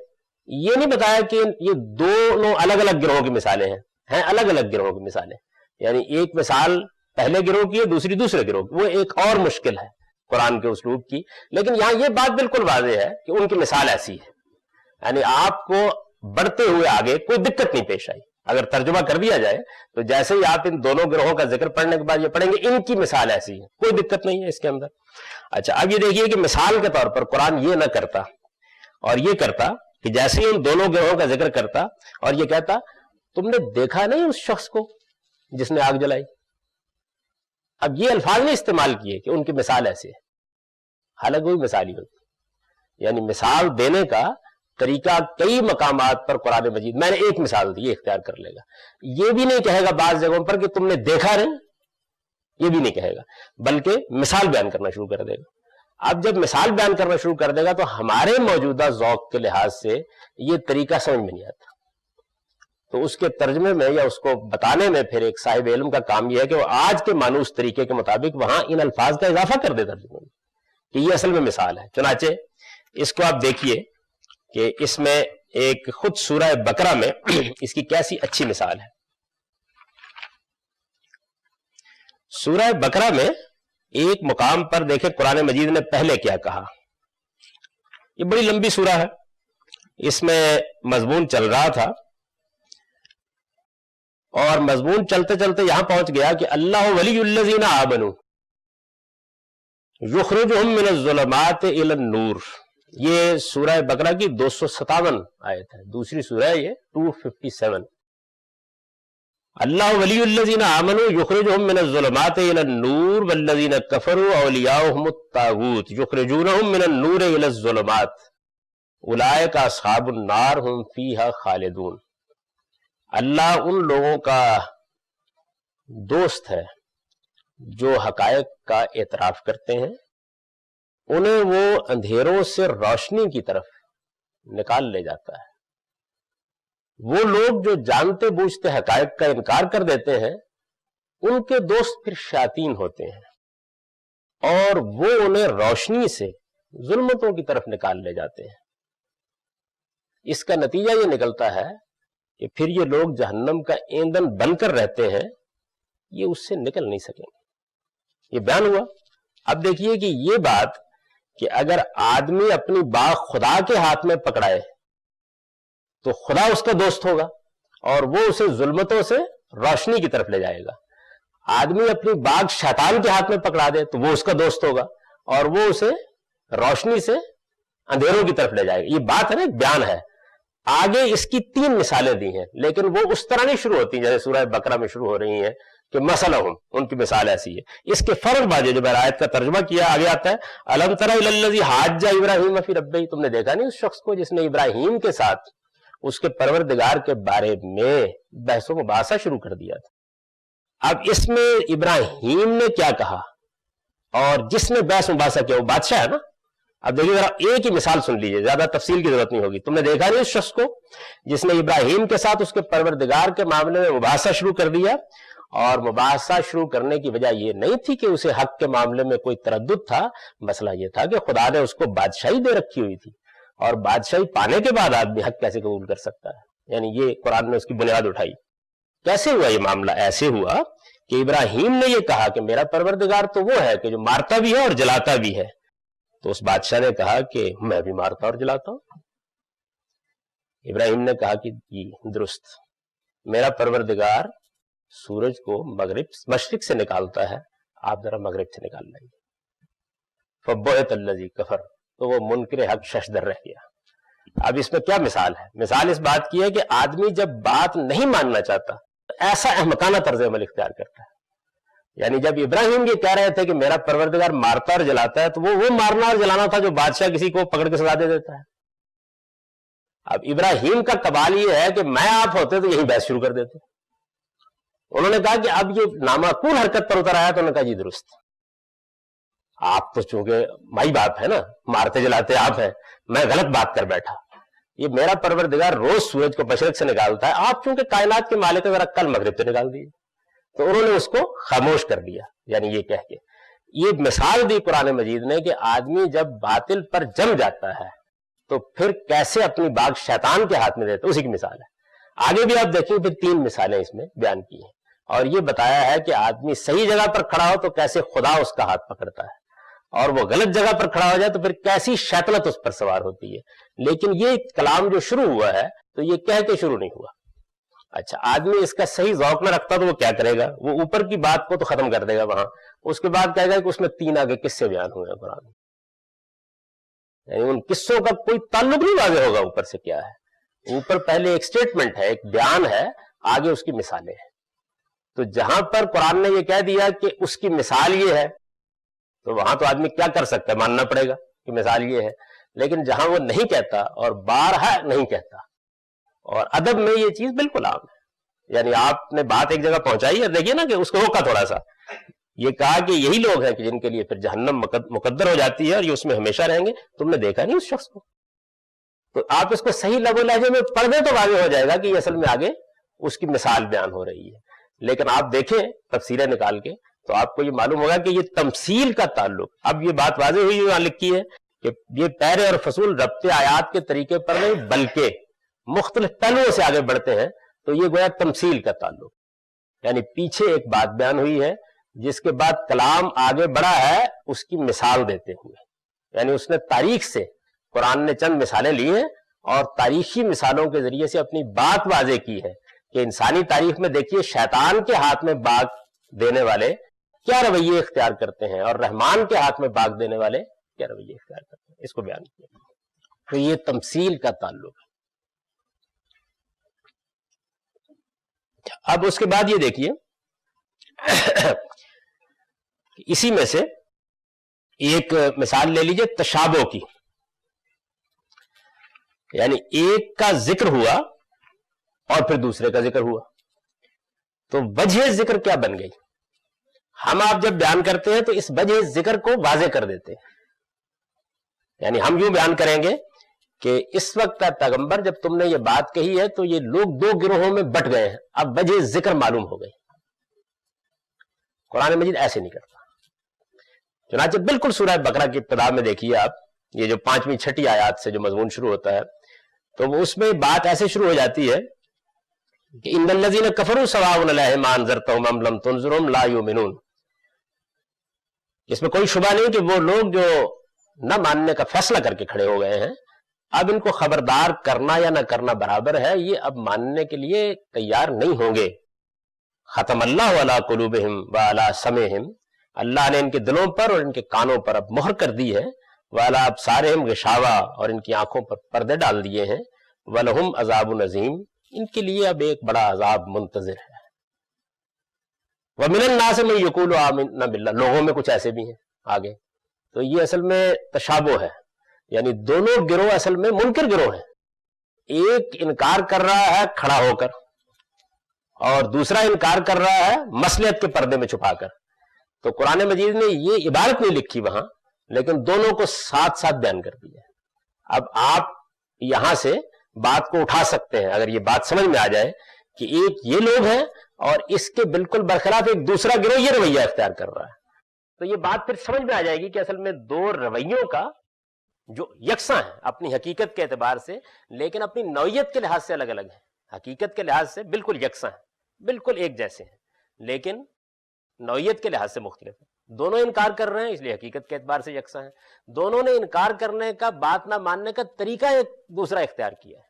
یہ نہیں بتایا کہ یہ دونوں الگ الگ گروہوں کی مثالیں ہیں الگ الگ گروہوں کی مثالیں. یعنی ایک مثال پہلے گروہ کی ہے، دوسری دوسرے گروہ کی، وہ ایک اور مشکل ہے قرآن کے اسلوب کی. لیکن یہاں یہ بات بالکل واضح ہے کہ ان کی مثال ایسی ہے، یعنی آپ کو بڑھتے ہوئے آگے کوئی دقت نہیں پیش آئی. اگر ترجمہ کر دیا جائے تو جیسے ہی آپ ان دونوں گروہوں کا ذکر پڑھنے کے بعد یہ پڑھیں گے ان کی مثال ایسی ہے، کوئی دقت نہیں ہے اس کے اندر. اچھا، اب یہ دیکھیے کہ مثال کے طور پر قرآن یہ نہ کرتا، اور یہ کرتا کہ جیسے ہی ان دونوں گروہوں کا ذکر کرتا اور یہ کہتا تم نے دیکھا نہیں اس شخص کو جس نے آگ جلائی. اب یہ الفاظ نے استعمال کیے کہ ان کی مثال ایسی ہے، حالانکہ وہی مثال ہی ہوتی. یعنی مثال دینے کا طریقہ کئی مقامات پر قرآن مجید، میں نے ایک مثال دی، یہ اختیار کر لے گا. یہ بھی نہیں کہے گا بعض جگہوں پر کہ تم نے دیکھا نہیں، یہ بھی نہیں کہے گا، بلکہ مثال بیان کرنا شروع کر دے گا. اب جب مثال بیان کرنا شروع کر دے گا تو ہمارے موجودہ ذوق کے لحاظ سے یہ طریقہ سمجھ میں نہیں آتا. تو اس کے ترجمے میں یا اس کو بتانے میں پھر ایک صاحب علم کا کام یہ ہے کہ وہ آج کے مانوس طریقے کے مطابق وہاں ان الفاظ کا اضافہ کر دے ترجمے میں کہ یہ اصل میں مثال ہے. چنانچہ اس کو آپ دیکھیے کہ اس میں ایک خود سورہ بقرہ میں اس کی کیسی اچھی مثال ہے. سورہ بقرہ میں ایک مقام پر دیکھیں قرآن مجید نے پہلے کیا کہا. یہ بڑی لمبی سورہ ہے، اس میں مضمون چل رہا تھا اور مضمون چلتے چلتے یہاں پہنچ گیا کہ اللہ ولی الذین آمنوا یخرجہم من الظلمات الی النور. یہ سورہ بقرہ کی 257 آیت ہے، دوسری سورہ ہے یہ 257. اللہ ولی الذین آمنوا یخرجہم من الظلمات الی النور والذین کفروا اولیاؤہم الطاغوت یخرجونہم من النور الی الظلمات اولئک اصحاب النار ہم فیہا خالدون. اللہ ان لوگوں کا دوست ہے جو حقائق کا اعتراف کرتے ہیں، انہیں وہ اندھیروں سے روشنی کی طرف نکال لے جاتا ہے. وہ لوگ جو جانتے بوجھتے حقائق کا انکار کر دیتے ہیں ان کے دوست پھر شیاطین ہوتے ہیں اور وہ انہیں روشنی سے ظلمتوں کی طرف نکال لے جاتے ہیں. اس کا نتیجہ یہ نکلتا ہے کہ پھر یہ لوگ جہنم کا ایندھن بن کر رہتے ہیں، یہ اس سے نکل نہیں سکیں گے. یہ بیان ہوا. اب دیکھیے کہ یہ بات کہ اگر آدمی اپنی باغ خدا کے ہاتھ میں پکڑائے تو خدا اس کا دوست ہوگا اور وہ اسے ظلمتوں سے روشنی کی طرف لے جائے گا. آدمی اپنی باغ شیطان کے ہاتھ میں پکڑا دے تو وہ اس کا دوست ہوگا اور وہ اسے روشنی سے اندھیروں کی طرف لے جائے گا. یہ بات ہے نا، ایک بیان ہے. آگے اس کی 3 مثالیں دی ہیں لیکن وہ اس طرح نہیں شروع ہوتی جیسے سورہ بقرہ میں شروع ہو رہی ہیں کہ مثلہم ان کی مثال ایسی ہے. اس کے فرق باجے جو میں آیت کا ترجمہ کیا آگے آتا ہے الم تر الی الذی حاج ابراہیم فی ربہ. تم نے دیکھا نہیں اس شخص کو جس نے ابراہیم کے ساتھ اس کے پروردگار کے بارے میں بحث و مباحثہ شروع کر دیا تھا. اب اس میں ابراہیم نے کیا کہا اور جس نے بحث و مباحثہ کیا وہ بادشاہ ہے نا. اب دیکھیے ذرا ایک ہی مثال سن لیجیے، زیادہ تفصیل کی ضرورت نہیں ہوگی. تم نے دیکھا نہیں اس شخص کو جس نے ابراہیم کے ساتھ اس کے پروردگار کے معاملے میں مباحثہ شروع کر دیا، اور مباحثہ شروع کرنے کی وجہ یہ نہیں تھی کہ اسے حق کے معاملے میں کوئی تردد تھا. مسئلہ یہ تھا کہ خدا نے اس کو بادشاہی دے رکھی ہوئی تھی اور بادشاہی پانے کے بعد آدمی حق کیسے قبول کر سکتا ہے. یعنی یہ قرآن نے اس کی بنیاد اٹھائی. کیسے ہوا یہ معاملہ؟ ایسے ہوا کہ ابراہیم نے یہ کہا کہ میرا پروردگار تو وہ ہے کہ جو مارتا بھی ہے اور جلاتا بھی ہے، تو اس بادشاہ نے کہا کہ میں بھی مارتا اور جلاتا ہوں۔ ابراہیم نے کہا کہ جی درست، میرا پروردگار سورج کو مشرق سے نکالتا ہے، آپ ذرا مغرب سے نکال لائیے۔ فبہت الذی کفر، تو وہ منکر حق ششدر رہ گیا۔ اب اس میں کیا مثال ہے؟ مثال اس بات کی ہے کہ آدمی جب بات نہیں ماننا چاہتا تو ایسا احمقانہ طرز عمل اختیار کرتا ہے۔ یعنی جب ابراہیم یہ کہہ رہے تھے کہ میرا پروردگار مارتا اور جلاتا ہے، تو وہ مارنا اور جلانا تھا جو بادشاہ کسی کو پکڑ کے سزا دے دیتا ہے۔ اب ابراہیم کا کمال یہ ہے کہ میں آپ ہوتے تو یہی بحث شروع کر دیتے۔ انہوں نے کہا کہ اب یہ نامعقول حرکت پر اتر آیا، تو انہوں نے کہا جی درست، آپ تو چونکہ مائی باپ ہے نا، مارتے جلاتے آپ ہیں، میں غلط بات کر بیٹھا۔ یہ میرا پروردگار روز سورج کو مشرق سے نکالتا ہے، آپ چونکہ کائنات کے مالک ہیں، ذرا کل مغرب سے نکال دیجیے۔ تو انہوں نے اس کو خاموش کر دیا، یعنی یہ کہہ کے یہ مثال دی قرآن مجید نے کہ آدمی جب باطل پر جم جاتا ہے تو پھر کیسے اپنی باغ شیطان کے ہاتھ میں دیتا، اسی کی مثال ہے۔ آگے بھی آپ دیکھیں پھر 3 مثالیں اس میں بیان کی ہیں، اور یہ بتایا ہے کہ آدمی صحیح جگہ پر کھڑا ہو تو کیسے خدا اس کا ہاتھ پکڑتا ہے، اور وہ غلط جگہ پر کھڑا ہو جائے تو پھر کیسی شیطنت اس پر سوار ہوتی ہے۔ لیکن یہ کلام جو شروع ہوا ہے تو یہ کہہ کے شروع نہیں ہوا۔ اچھا، آدمی اس کا صحیح ذوق نہ رکھتا تو وہ کیا کرے گا؟ وہ اوپر کی بات کو تو ختم کر دے گا وہاں، اس کے بعد کہے گا کہ اس میں 3 آگے قصے بیان ہوئے ہیں قرآن میں، یعنی ان قصوں کا کوئی تعلق نہیں واضح ہوگا اوپر سے کیا ہے۔ اوپر پہلے ایک سٹیٹمنٹ ہے، ایک بیان ہے، آگے اس کی مثالیں ہیں۔ تو جہاں پر قرآن نے یہ کہہ دیا کہ اس کی مثال یہ ہے، تو وہاں تو آدمی کیا کر سکتا ہے، ماننا پڑے گا کہ مثال یہ ہے۔ لیکن جہاں وہ نہیں کہتا اور بارہا نہیں کہتا، اور ادب میں یہ چیز بالکل عام ہے، یعنی آپ نے بات ایک جگہ پہنچائی اور دیکھیے نا کہ اس کو روکا تھوڑا سا، یہ کہا کہ یہی لوگ ہیں کہ جن کے لیے پھر جہنم مقدر ہو جاتی ہے اور یہ اس میں ہمیشہ رہیں گے، تم نے دیکھا نہیں اس شخص کو؟ تو آپ اس کو صحیح لب و لہجے میں پڑھ دیں تو واضح ہو جائے گا کہ یہ اصل میں آگے اس کی مثال بیان ہو رہی ہے۔ لیکن آپ دیکھیں تفسیریں نکال کے تو آپ کو یہ معلوم ہوگا کہ یہ تمثیل کا تعلق، اب یہ بات واضح ہوئی وہاں لکھی ہے کہ یہ پیر اور فصول ربط آیات کے طریقے پر نہیں بلکہ مختلف پہلوؤں سے آگے بڑھتے ہیں، تو یہ گویا تمثیل کا تعلق، یعنی پیچھے ایک بات بیان ہوئی ہے جس کے بعد کلام آگے بڑھا ہے اس کی مثال دیتے ہوئے، یعنی اس نے تاریخ سے، قرآن نے چند مثالیں لی ہیں اور تاریخی مثالوں کے ذریعے سے اپنی بات واضح کی ہے کہ انسانی تاریخ میں دیکھیے شیطان کے ہاتھ میں باغ دینے والے کیا رویے اختیار کرتے ہیں اور رحمان کے ہاتھ میں باغ دینے والے کیا رویے اختیار کرتے ہیں، اس کو بیان کیا۔ تو یہ تمثیل کا تعلق ہے۔ اب اس کے بعد یہ دیکھیے اسی میں سے ایک مثال لے لیجئے تشابہ کی، یعنی ایک کا ذکر ہوا اور پھر دوسرے کا ذکر ہوا، تو وجہ ذکر کیا بن گئی؟ ہم آپ جب بیان کرتے ہیں تو اس وجہ ذکر کو واضح کر دیتے ہیں، یعنی ہم یوں بیان کریں گے کہ اس وقت کا پیغمبر جب تم نے یہ بات کہی ہے تو یہ لوگ 2 گروہوں میں بٹ گئے ہیں، اب وجہ ذکر معلوم ہو گئی۔ قرآن مجید ایسے نہیں کرتا، چنانچہ بالکل سورہ بقرہ کی ابتدا میں دیکھیے آپ، یہ جو 5ویں 6ٹھی آیات سے جو مضمون شروع ہوتا ہے تو وہ اس میں بات ایسے شروع ہو جاتی ہے کہ ان الذین کفروا سواء علیہم انذرتہم ام لم تنذرہم لا یؤمنون۔ اس میں کوئی شبہ نہیں کہ وہ لوگ جو نہ ماننے کا فیصلہ کر کے کھڑے ہو گئے ہیں، اب ان کو خبردار کرنا یا نہ کرنا برابر ہے، یہ اب ماننے کے لیے تیار نہیں ہوں گے۔ ختم اللہ علی قلوبہم وعلی سمعہم، اللہ نے ان کے دلوں پر اور ان کے کانوں پر اب مہر کر دی ہے، وعلی ابصارہم غشاوہ، اور ان کی آنکھوں پر پردے ڈال دیے ہیں، ولہم عذاب عظیم، ان کے لیے اب ایک بڑا عذاب منتظر ہے۔ ومن الناس من یقول آمنا باللہ، لوگوں میں کچھ ایسے بھی ہیں آگے، تو یہ اصل میں تشابہ ہے، یعنی دونوں گروہ اصل میں منکر گروہ ہیں، ایک انکار کر رہا ہے کھڑا ہو کر اور دوسرا انکار کر رہا ہے مصلحت کے پردے میں چھپا کر۔ تو قرآن مجید نے یہ عبارت نہیں لکھی وہاں، لیکن دونوں کو ساتھ ساتھ بیان کر دیا ہے۔ اب آپ یہاں سے بات کو اٹھا سکتے ہیں اگر یہ بات سمجھ میں آ جائے کہ ایک یہ لوگ ہیں اور اس کے بالکل برخلاف ایک دوسرا گروہ یہ رویہ اختیار کر رہا ہے، تو یہ بات پھر سمجھ میں آ جائے گی کہ اصل میں 2 رویوں کا جو یکساں ہیں اپنی حقیقت کے اعتبار سے، لیکن اپنی نوعیت کے لحاظ سے الگ الگ ہیں، حقیقت کے لحاظ سے بالکل یکساں ہیں، بالکل ایک جیسے ہیں، لیکن نوعیت کے لحاظ سے مختلف ہے. دونوں انکار کر رہے ہیں اس لیے حقیقت کے اعتبار سے یکساں ہیں. دونوں نے انکار کرنے کا، بات نہ ماننے کا طریقہ ایک دوسرا اختیار کیا ہے،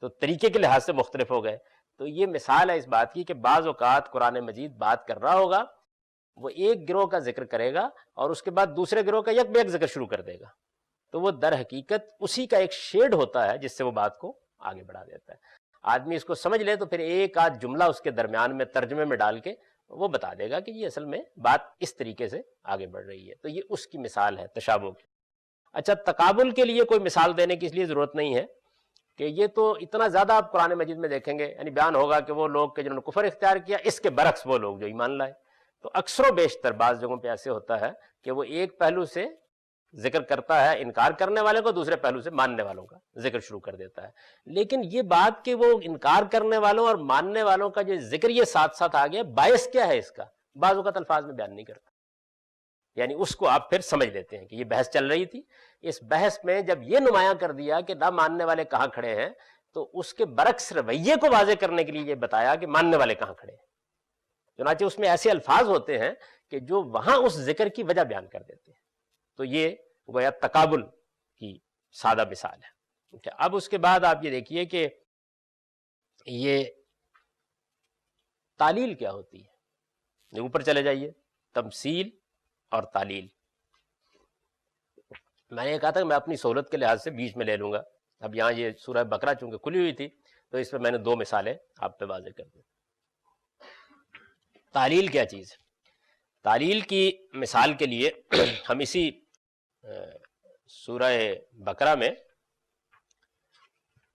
تو طریقے کے لحاظ سے مختلف ہو گئے. تو یہ مثال ہے اس بات کی کہ بعض اوقات قرآن مجید بات کر رہا ہوگا، وہ ایک گروہ کا ذکر کرے گا اور اس کے بعد دوسرے گروہ کا یک بیک ذکر شروع کر دے گا، تو وہ در حقیقت اسی کا ایک شیڈ ہوتا ہے جس سے وہ بات کو آگے بڑھا دیتا ہے. آدمی اس کو سمجھ لے تو پھر ایک آدھ جملہ اس کے درمیان میں ترجمے میں ڈال کے وہ بتا دے گا کہ یہ اصل میں بات اس طریقے سے آگے بڑھ رہی ہے. تو یہ اس کی مثال ہے تشابہ کی. اچھا، تقابل کے لیے کوئی مثال دینے کی اس لیے ضرورت نہیں ہے کہ یہ تو اتنا زیادہ آپ قرآن مجید میں دیکھیں گے، یعنی بیان ہوگا کہ وہ لوگ کہ جنہوں نے کفر اختیار کیا، اس کے برعکس وہ لوگ جو ایمان لائے. تو اکثر و بیشتر بعض جگہوں پہ ایسے ہوتا ہے کہ وہ ایک پہلو سے ذکر کرتا ہے انکار کرنے والے کو، دوسرے پہلو سے ماننے والوں کا ذکر شروع کر دیتا ہے. لیکن یہ بات کہ وہ انکار کرنے والوں اور ماننے والوں کا جو ذکر یہ ساتھ ساتھ آ گیا، باعث کیا ہے اس کا بعض اوقات الفاظ میں بیان نہیں کرتا. یعنی اس کو آپ پھر سمجھ لیتے ہیں کہ یہ بحث چل رہی تھی، اس بحث میں جب یہ نمایاں کر دیا کہ نہ ماننے والے کہاں کھڑے ہیں، تو اس کے برعکس رویے کو واضح کرنے کے لیے یہ بتایا کہ ماننے والے کہاں کھڑے ہیں. چنانچہ اس میں ایسے الفاظ ہوتے ہیں کہ جو وہاں اس ذکر کی وجہ بیان کر دیتے ہیں. تو یہ گویا تقابل کی سادہ مثال ہے. اب اس کے بعد آپ یہ دیکھیے کہ یہ تعلیل کیا ہوتی ہے. اوپر چلے جائیے، تمثیل اور تعلیل. میں نے کہا تھا کہ میں اپنی سہولت کے لحاظ سے بیچ میں لے لوں گا. اب یہاں یہ سورہ بقرہ چونکہ کھلی ہوئی تھی تو اس میں نے دو مثالیں آپ پہ واضح کر دی. تعلیل کیا چیز ہے؟ تعلیل کی مثال کے لیے ہم اسی سورہ بقرہ میں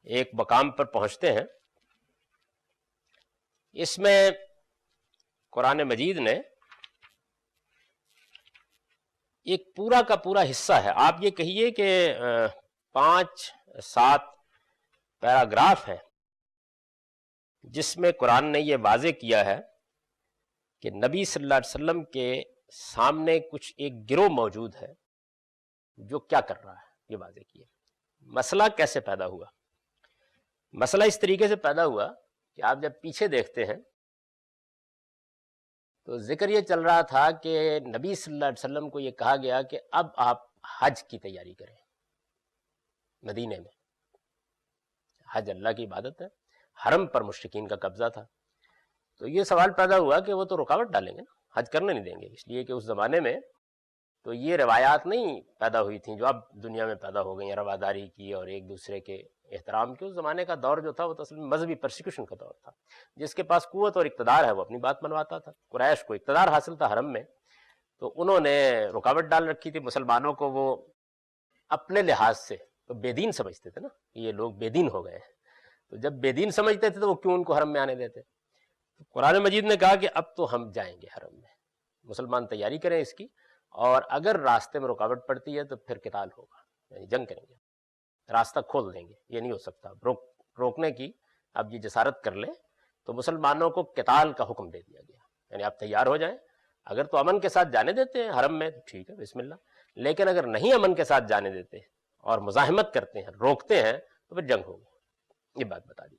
ایک مقام پر پہنچتے ہیں. اس میں قرآن مجید نے ایک پورا کا پورا حصہ ہے، آپ یہ کہیے کہ 5-7 پیراگراف ہیں، جس میں قرآن نے یہ واضح کیا ہے کہ نبی صلی اللہ علیہ وسلم کے سامنے کچھ ایک گروہ موجود ہے جو کیا کر رہا ہے، یہ واضح کیا. مسئلہ کیسے پیدا ہوا؟ مسئلہ اس طریقے سے پیدا ہوا کہ آپ جب پیچھے دیکھتے ہیں تو ذکر یہ چل رہا تھا کہ نبی صلی اللہ علیہ وسلم کو یہ کہا گیا کہ اب آپ حج کی تیاری کریں. مدینے میں حج اللہ کی عبادت ہے، حرم پر مشرکین کا قبضہ تھا. تو یہ سوال پیدا ہوا کہ وہ تو رکاوٹ ڈالیں گے نا، حج کرنے نہیں دیں گے، اس لیے کہ اس زمانے میں تو یہ روایات نہیں پیدا ہوئی تھیں جو اب دنیا میں پیدا ہو گئی ہیں، رواداری کی اور ایک دوسرے کے احترام کی. اس زمانے کا دور جو تھا وہ اصل میں مذہبی پرسیکیوشن کا دور تھا. جس کے پاس قوت اور اقتدار ہے وہ اپنی بات منواتا تھا. قریش کو اقتدار حاصل تھا حرم میں، تو انہوں نے رکاوٹ ڈال رکھی تھی. مسلمانوں کو وہ اپنے لحاظ سے تو بے دین سمجھتے تھے نا، یہ لوگ بے دین ہو گئے ہیں. تو جب بے دین سمجھتے تھے تو وہ کیوں ان کو حرم میں آنے دیتے؟ تو قرآن مجید نے کہا کہ اب تو ہم جائیں گے حرم میں، مسلمان تیاری کریں اس کی، اور اگر راستے میں رکاوٹ پڑتی ہے تو پھر قتال ہوگا، یعنی جنگ کریں گے، راستہ کھول دیں گے. یہ نہیں ہو سکتا روکنے کی اب یہ جسارت کر لیں. تو مسلمانوں کو قتال کا حکم دے دیا گیا، یعنی آپ تیار ہو جائیں. اگر تو امن کے ساتھ جانے دیتے ہیں حرم میں تو ٹھیک ہے، بسم اللہ. لیکن اگر نہیں امن کے ساتھ جانے دیتے اور مزاحمت کرتے ہیں، روکتے ہیں، تو پھر جنگ ہوگی. یہ بات بتا دی.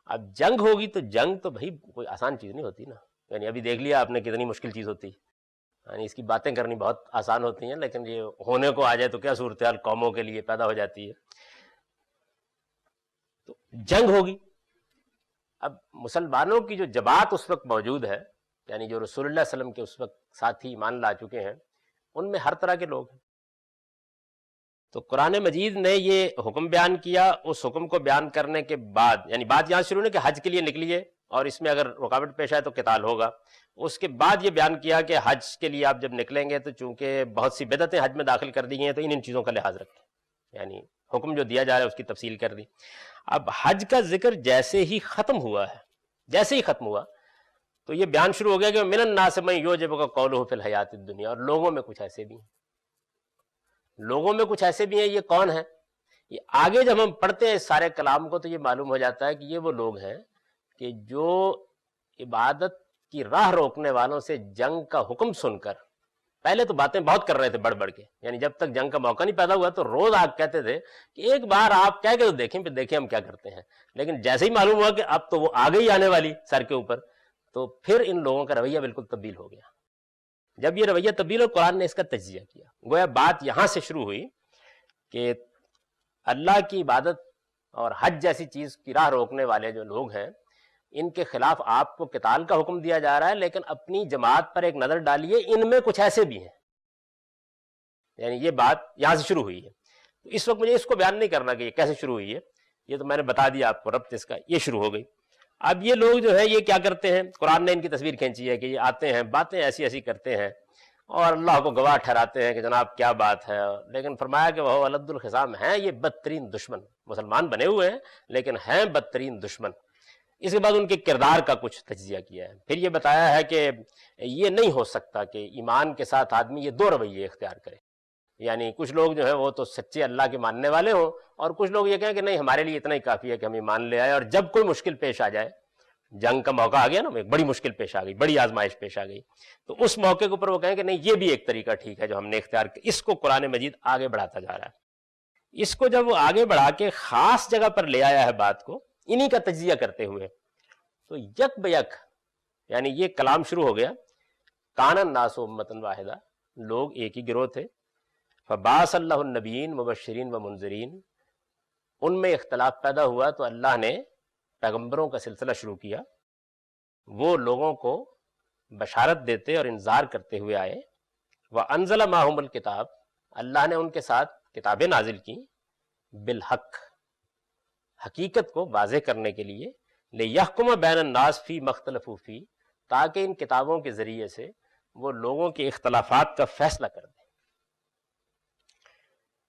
اب جنگ ہوگی تو جنگ تو بھائی کوئی آسان چیز نہیں ہوتی نا. یعنی ابھی دیکھ لیا آپ نے کتنی مشکل چیز ہوتی ہے. یعنی اس کی باتیں کرنی بہت آسان ہوتی ہیں، لیکن یہ ہونے کو آ جائے تو کیا صورتحال قوموں کے لیے پیدا ہو جاتی ہے. تو جنگ ہوگی. اب مسلمانوں کی جو جماعت اس وقت موجود ہے، یعنی جو رسول اللہ صلی اللہ علیہ وسلم کے اس وقت ساتھی ایمان لا چکے ہیں، ان میں ہر طرح کے لوگ ہیں. تو قرآن مجید نے یہ حکم بیان کیا. اس حکم کو بیان کرنے کے بعد، یعنی بات یہاں شروع ہے کہ حج کے لیے نکلیے اور اس میں اگر رکاوٹ پیش آئے تو قتال ہوگا. اس کے بعد یہ بیان کیا کہ حج کے لیے آپ جب نکلیں گے تو چونکہ بہت سی بدعتیں حج میں داخل کر دی گئی ہیں تو ان چیزوں کا لحاظ رکھیں. یعنی حکم جو دیا جا رہا ہے اس کی تفصیل کر دی. اب حج کا ذکر جیسے ہی ختم ہوا تو یہ بیان شروع ہو گیا کہ من الناس من یعجبک قولہ فی الحیات الدنیا. اور لوگوں میں کچھ ایسے بھی ہیں. یہ کون ہیں؟ یہ آگے جب ہم پڑھتے ہیں اس سارے کلام کو تو یہ معلوم ہو جاتا ہے کہ یہ وہ لوگ ہیں کہ جو عبادت کی راہ روکنے والوں سے جنگ کا حکم سن کر پہلے تو باتیں بہت کر رہے تھے بڑھ کے. یعنی جب تک جنگ کا موقع نہیں پیدا ہوا تو روز آپ کہتے تھے کہ ایک بار آپ کہہ کے تو دیکھیں، پھر دیکھیں ہم کیا کرتے ہیں. لیکن جیسے ہی معلوم ہوا کہ اب تو وہ آگے ہی آنے والی سر کے اوپر، تو پھر ان لوگوں کا رویہ بالکل تبدیل ہو گیا. جب یہ رویہ تبدیل ہو، قرآن نے اس کا تجزیہ کیا. گویا بات یہاں سے شروع ہوئی کہ اللہ کی عبادت اور حج جیسی چیز کی راہ روکنے والے جو لوگ ہیں، ان کے خلاف آپ کو قتال کا حکم دیا جا رہا ہے، لیکن اپنی جماعت پر ایک نظر ڈالیے، ان میں کچھ ایسے بھی ہیں. یعنی یہ بات یہاں سے شروع ہوئی ہے. تو اس وقت مجھے اس کو بیان نہیں کرنا کہ یہ کیسے شروع ہوئی ہے، یہ تو میں نے بتا دیا آپ کو ربط اس کا، یہ شروع ہو گئی. اب یہ لوگ جو ہے یہ کیا کرتے ہیں، قرآن نے ان کی تصویر کھینچی ہے کہ یہ آتے ہیں، باتیں ایسی ایسی کرتے ہیں اور اللہ کو گواہ ٹھہراتے ہیں کہ جناب کیا بات ہے. لیکن فرمایا کہ وہ ولد الخصام ہیں، یہ بدترین دشمن، مسلمان بنے ہوئے ہیں لیکن ہیں بدترین دشمن. اس کے بعد ان کے کردار کا کچھ تجزیہ کیا ہے. پھر یہ بتایا ہے کہ یہ نہیں ہو سکتا کہ ایمان کے ساتھ آدمی یہ دو رویے اختیار کرے. یعنی کچھ لوگ جو ہیں وہ تو سچے اللہ کے ماننے والے ہوں، اور کچھ لوگ یہ کہیں کہ نہیں ہمارے لیے اتنا ہی کافی ہے کہ ہم ایمان لے آئے، اور جب کوئی مشکل پیش آ جائے، جنگ کا موقع آ گیا نا، ایک بڑی مشکل پیش آ گئی، بڑی آزمائش پیش آ گئی، تو اس موقع کے اوپر وہ کہیں کہ نہیں یہ بھی ایک طریقہ ٹھیک ہے جو ہم نے اختیار کیا. اس کو قرآن مجید آگے بڑھاتا جا رہا ہے. اس کو جب وہ آگے بڑھا کے خاص جگہ پر لے آیا ہے بات کو، انہی کا تجزیہ کرتے ہوئے، تو یک بیک یعنی یہ کلام شروع ہو گیا. کان الناس امۃ واحدہ، لوگ ایک ہی گروہ تھے. فبعث اللہ النبیین مبشرین و منذرین، ان میں اختلاف پیدا ہوا تو اللہ نے پیغمبروں کا سلسلہ شروع کیا. وہ لوگوں کو بشارت دیتے اور انذار کرتے ہوئے آئے. وانزل معہم الکتاب، اللہ نے ان کے ساتھ کتابیں نازل کی، بالحق، حقیقت کو واضح کرنے کے لیے. لیحکم بین الناس فی ما اختلفوا فیہ، تاکہ ان کتابوں کے ذریعے سے وہ لوگوں کے اختلافات کا فیصلہ کر دیں.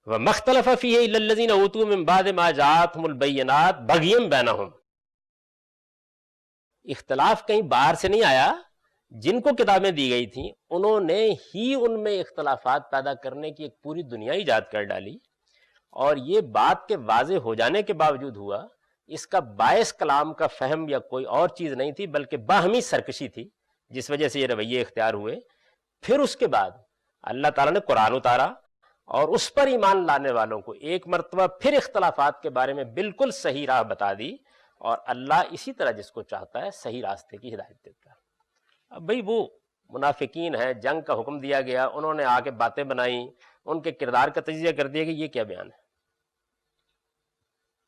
وَمَا اخْتَلَفَ فِيهِ إِلَّا الَّذِينَ أُوتُوا مِن بَعْدِ مَا جَاءَتْهُمُ الْبَيِّنَاتُ بَغْيًا بَيْنَهُمْ. اختلاف کہیں باہر سے نہیں آیا، جن کو کتابیں دی گئی تھیں انہوں نے ہی ان میں اختلافات پیدا کرنے کی ایک پوری دنیا ایجاد کر ڈالی. اور یہ بات کے واضح ہو جانے کے باوجود ہوا، اس کا باعث کلام کا فہم یا کوئی اور چیز نہیں تھی، بلکہ باہمی سرکشی تھی جس وجہ سے یہ رویے اختیار ہوئے. پھر اس کے بعد اللہ تعالیٰ نے قرآن اتارا اور اس پر ایمان لانے والوں کو ایک مرتبہ پھر اختلافات کے بارے میں بالکل صحیح راہ بتا دی. اور اللہ اسی طرح جس کو چاہتا ہے صحیح راستے کی ہدایت دیتا ہے. اب بھئی وہ منافقین ہیں، جنگ کا حکم دیا گیا، انہوں نے آ کے باتیں بنائیں، ان کے کردار کا تجزیہ کر دیا کہ یہ کیا بیان ہے.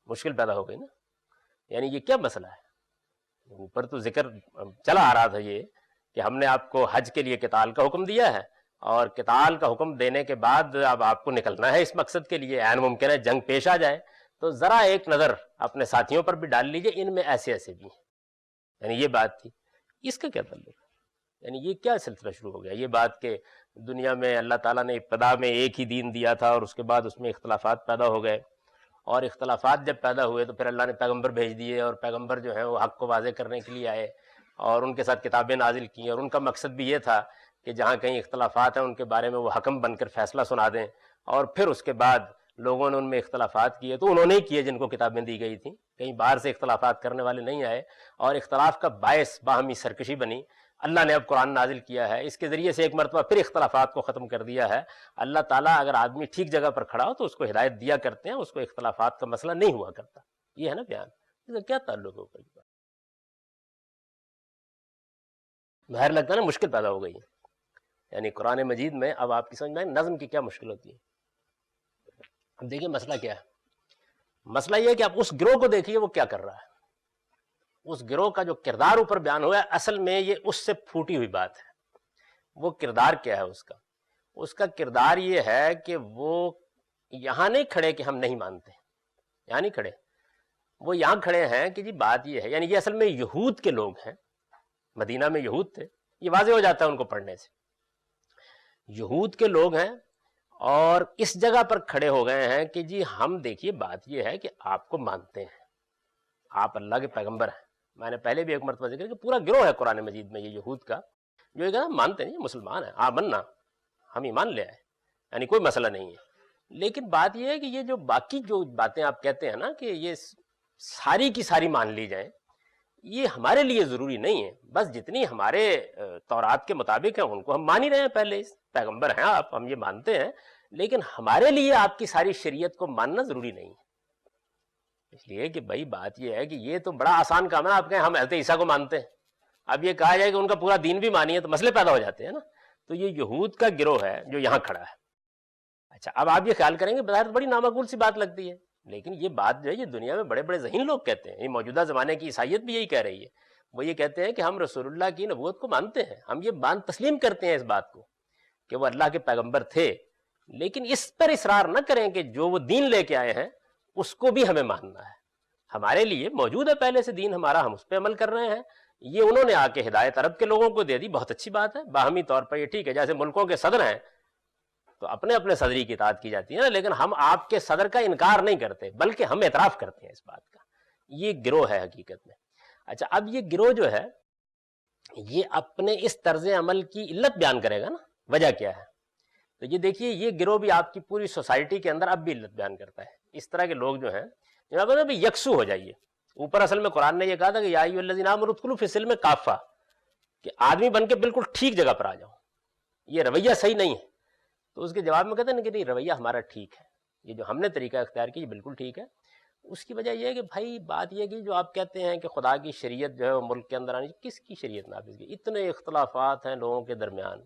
مشکل پیدا ہو گئی نا. یعنی یہ کیا مسئلہ ہے؟ اوپر تو ذکر چلا آ رہا تھا یہ کہ ہم نے آپ کو حج کے لیے قتال کا حکم دیا ہے، اور قتال کا حکم دینے کے بعد اب آپ کو نکلنا ہے اس مقصد کے لیے، عین ممکن ہے جنگ پیش آ جائے، تو ذرا ایک نظر اپنے ساتھیوں پر بھی ڈال لیجئے، ان میں ایسے ایسے بھی ہیں. یعنی یہ بات تھی. اس کا کیا تعلق ہے؟ یعنی یہ کیا سلسلہ شروع ہو گیا؟ یہ بات کہ دنیا میں اللہ تعالیٰ نے ابتدا میں ایک ہی دین دیا تھا اور اس کے بعد اس میں اختلافات پیدا ہو گئے، اور اختلافات جب پیدا ہوئے تو پھر اللہ نے پیغمبر بھیج دیے، اور پیغمبر جو ہیں وہ حق کو واضح کرنے کے لیے آئے اور ان کے ساتھ کتابیں نازل کی، اور ان کا مقصد بھی یہ تھا کہ جہاں کہیں اختلافات ہیں ان کے بارے میں وہ حکم بن کر فیصلہ سنا دیں. اور پھر اس کے بعد لوگوں نے ان میں اختلافات کیے تو انہوں نے ہی کیے جن کو کتابیں دی گئی تھیں، کہیں باہر سے اختلافات کرنے والے نہیں آئے، اور اختلاف کا باعث باہمی سرکشی بنی. اللہ نے اب قرآن نازل کیا ہے، اس کے ذریعے سے ایک مرتبہ پھر اختلافات کو ختم کر دیا ہے. اللہ تعالیٰ اگر آدمی ٹھیک جگہ پر کھڑا ہو تو اس کو ہدایت دیا کرتے ہیں، اس کو اختلافات کا مسئلہ نہیں ہوا کرتا. یہ ہے نا بیان. اس کا کیا تعلق ہوگا؟ ظاہر لگتا ہے نا مشکل پیدا ہو گئی ہے. یعنی قرآن مجید میں اب آپ کی سمجھ میں نظم کی کیا مشکل ہوتی ہے. اب دیکھیے مسئلہ کیا ہے. مسئلہ یہ ہے کہ آپ اس گروہ کو دیکھیے وہ کیا کر رہا ہے. اس گروہ کا جو کردار اوپر بیان ہوا ہے، اصل میں یہ اس سے پھوٹی ہوئی بات ہے. وہ کردار کیا ہے اس کا؟ اس کا کردار یہ ہے کہ وہ یہاں نہیں کھڑے کہ ہم نہیں مانتے، یہاں نہیں کھڑے. وہ یہاں کھڑے ہیں کہ جی بات یہ ہے، یعنی یہ اصل میں یہود کے لوگ ہیں. مدینہ میں یہود تھے، یہ واضح ہو جاتا ہے ان کو پڑھنے سے. یہود کے لوگ ہیں اور اس جگہ پر کھڑے ہو گئے ہیں کہ جی ہم دیکھیے بات یہ ہے کہ آپ کو مانتے ہیں، آپ اللہ کے پیغمبر ہیں. میں نے پہلے بھی ایک مرتبہ ذکر کہ پورا گروہ ہے قرآن مجید میں یہ یہود کا، جو یہ کہنا مانتے نہیں، مسلمان ہیں، آمنا، ہم ایمان لے آئے، یعنی کوئی مسئلہ نہیں ہے. لیکن بات یہ ہے کہ یہ جو باقی جو باتیں آپ کہتے ہیں نا کہ یہ ساری کی ساری مان لی جائیں، یہ ہمارے لیے ضروری نہیں ہے. بس جتنی ہمارے تورات کے مطابق ہیں ان کو ہم مان ہی رہے ہیں، پہلے پیغمبر ہیں آپ، ہم یہ مانتے ہیں، لیکن ہمارے لیے آپ کی ساری شریعت کو ماننا ضروری نہیں ہے. اس لیے کہ بھائی بات یہ ہے کہ یہ تو بڑا آسان کام ہے. آپ کہیں ہم حضرت عیسیٰ کو مانتے ہیں، اب یہ کہا جائے کہ ان کا پورا دین بھی مانیے تو مسئلے پیدا ہو جاتے ہیں نا. تو یہ یہود کا گروہ ہے جو یہاں کھڑا ہے. اچھا اب آپ یہ خیال کریں گے بظاہر بڑی نامعقول سی بات لگتی ہے، لیکن یہ بات جو ہے یہ دنیا میں بڑے بڑے ذہین لوگ کہتے ہیں. یہ موجودہ زمانے کی عیسائیت بھی یہی کہہ رہی ہے. وہ یہ کہتے ہیں کہ ہم رسول اللہ کی نبوت کو مانتے ہیں، ہم یہ مان تسلیم کرتے ہیں اس بات کو کہ وہ اللہ کے پیغمبر تھے، لیکن اس پر اصرار نہ کریں کہ جو وہ دین لے کے آئے ہیں اس کو بھی ہمیں ماننا ہے. ہمارے لیے موجود ہے پہلے سے دین ہمارا، ہم اس پہ عمل کر رہے ہیں. یہ انہوں نے آ کے ہدایت عرب کے لوگوں کو دے دی، بہت اچھی بات ہے، باہمی طور پر یہ ٹھیک ہے. جیسے ملکوں کے صدر ہیں تو اپنے اپنے صدری کی اطاعت کی جاتی ہے نا، لیکن ہم آپ کے صدر کا انکار نہیں کرتے بلکہ ہم اعتراف کرتے ہیں اس بات کا. یہ گروہ ہے حقیقت میں. اچھا اب یہ گروہ جو ہے یہ اپنے اس طرز عمل کی علت بیان کرے گا نا، وجہ کیا ہے. تو یہ دیکھیے یہ گروہ بھی آپ کی پوری سوسائٹی کے اندر اب بھی علت بیان کرتا ہے. اس طرح کے لوگ جو ہیں جناب یکسو ہو جائیے. اوپر اصل میں قرآن نے یہ کہا تھا کہ یا ایھا الذین آمنوا ادخلوا فی السلم کافہ، کہ آدمی بن کے بالکل ٹھیک جگہ پر آ جاؤ. یہ رویہ صحیح نہیں ہے. تو اس کے جواب میں کہتے ہیں کہ نہیں رویہ ہمارا ٹھیک ہے، یہ جو ہم نے طریقہ اختیار کیا یہ بالکل ٹھیک ہے. اس کی وجہ یہ ہے کہ بھائی بات یہ کہ جو آپ کہتے ہیں کہ خدا کی شریعت جو ہے وہ ملک کے اندر آنی، کس کی شریعت نافذ کی؟ اتنے اختلافات ہیں لوگوں کے درمیان،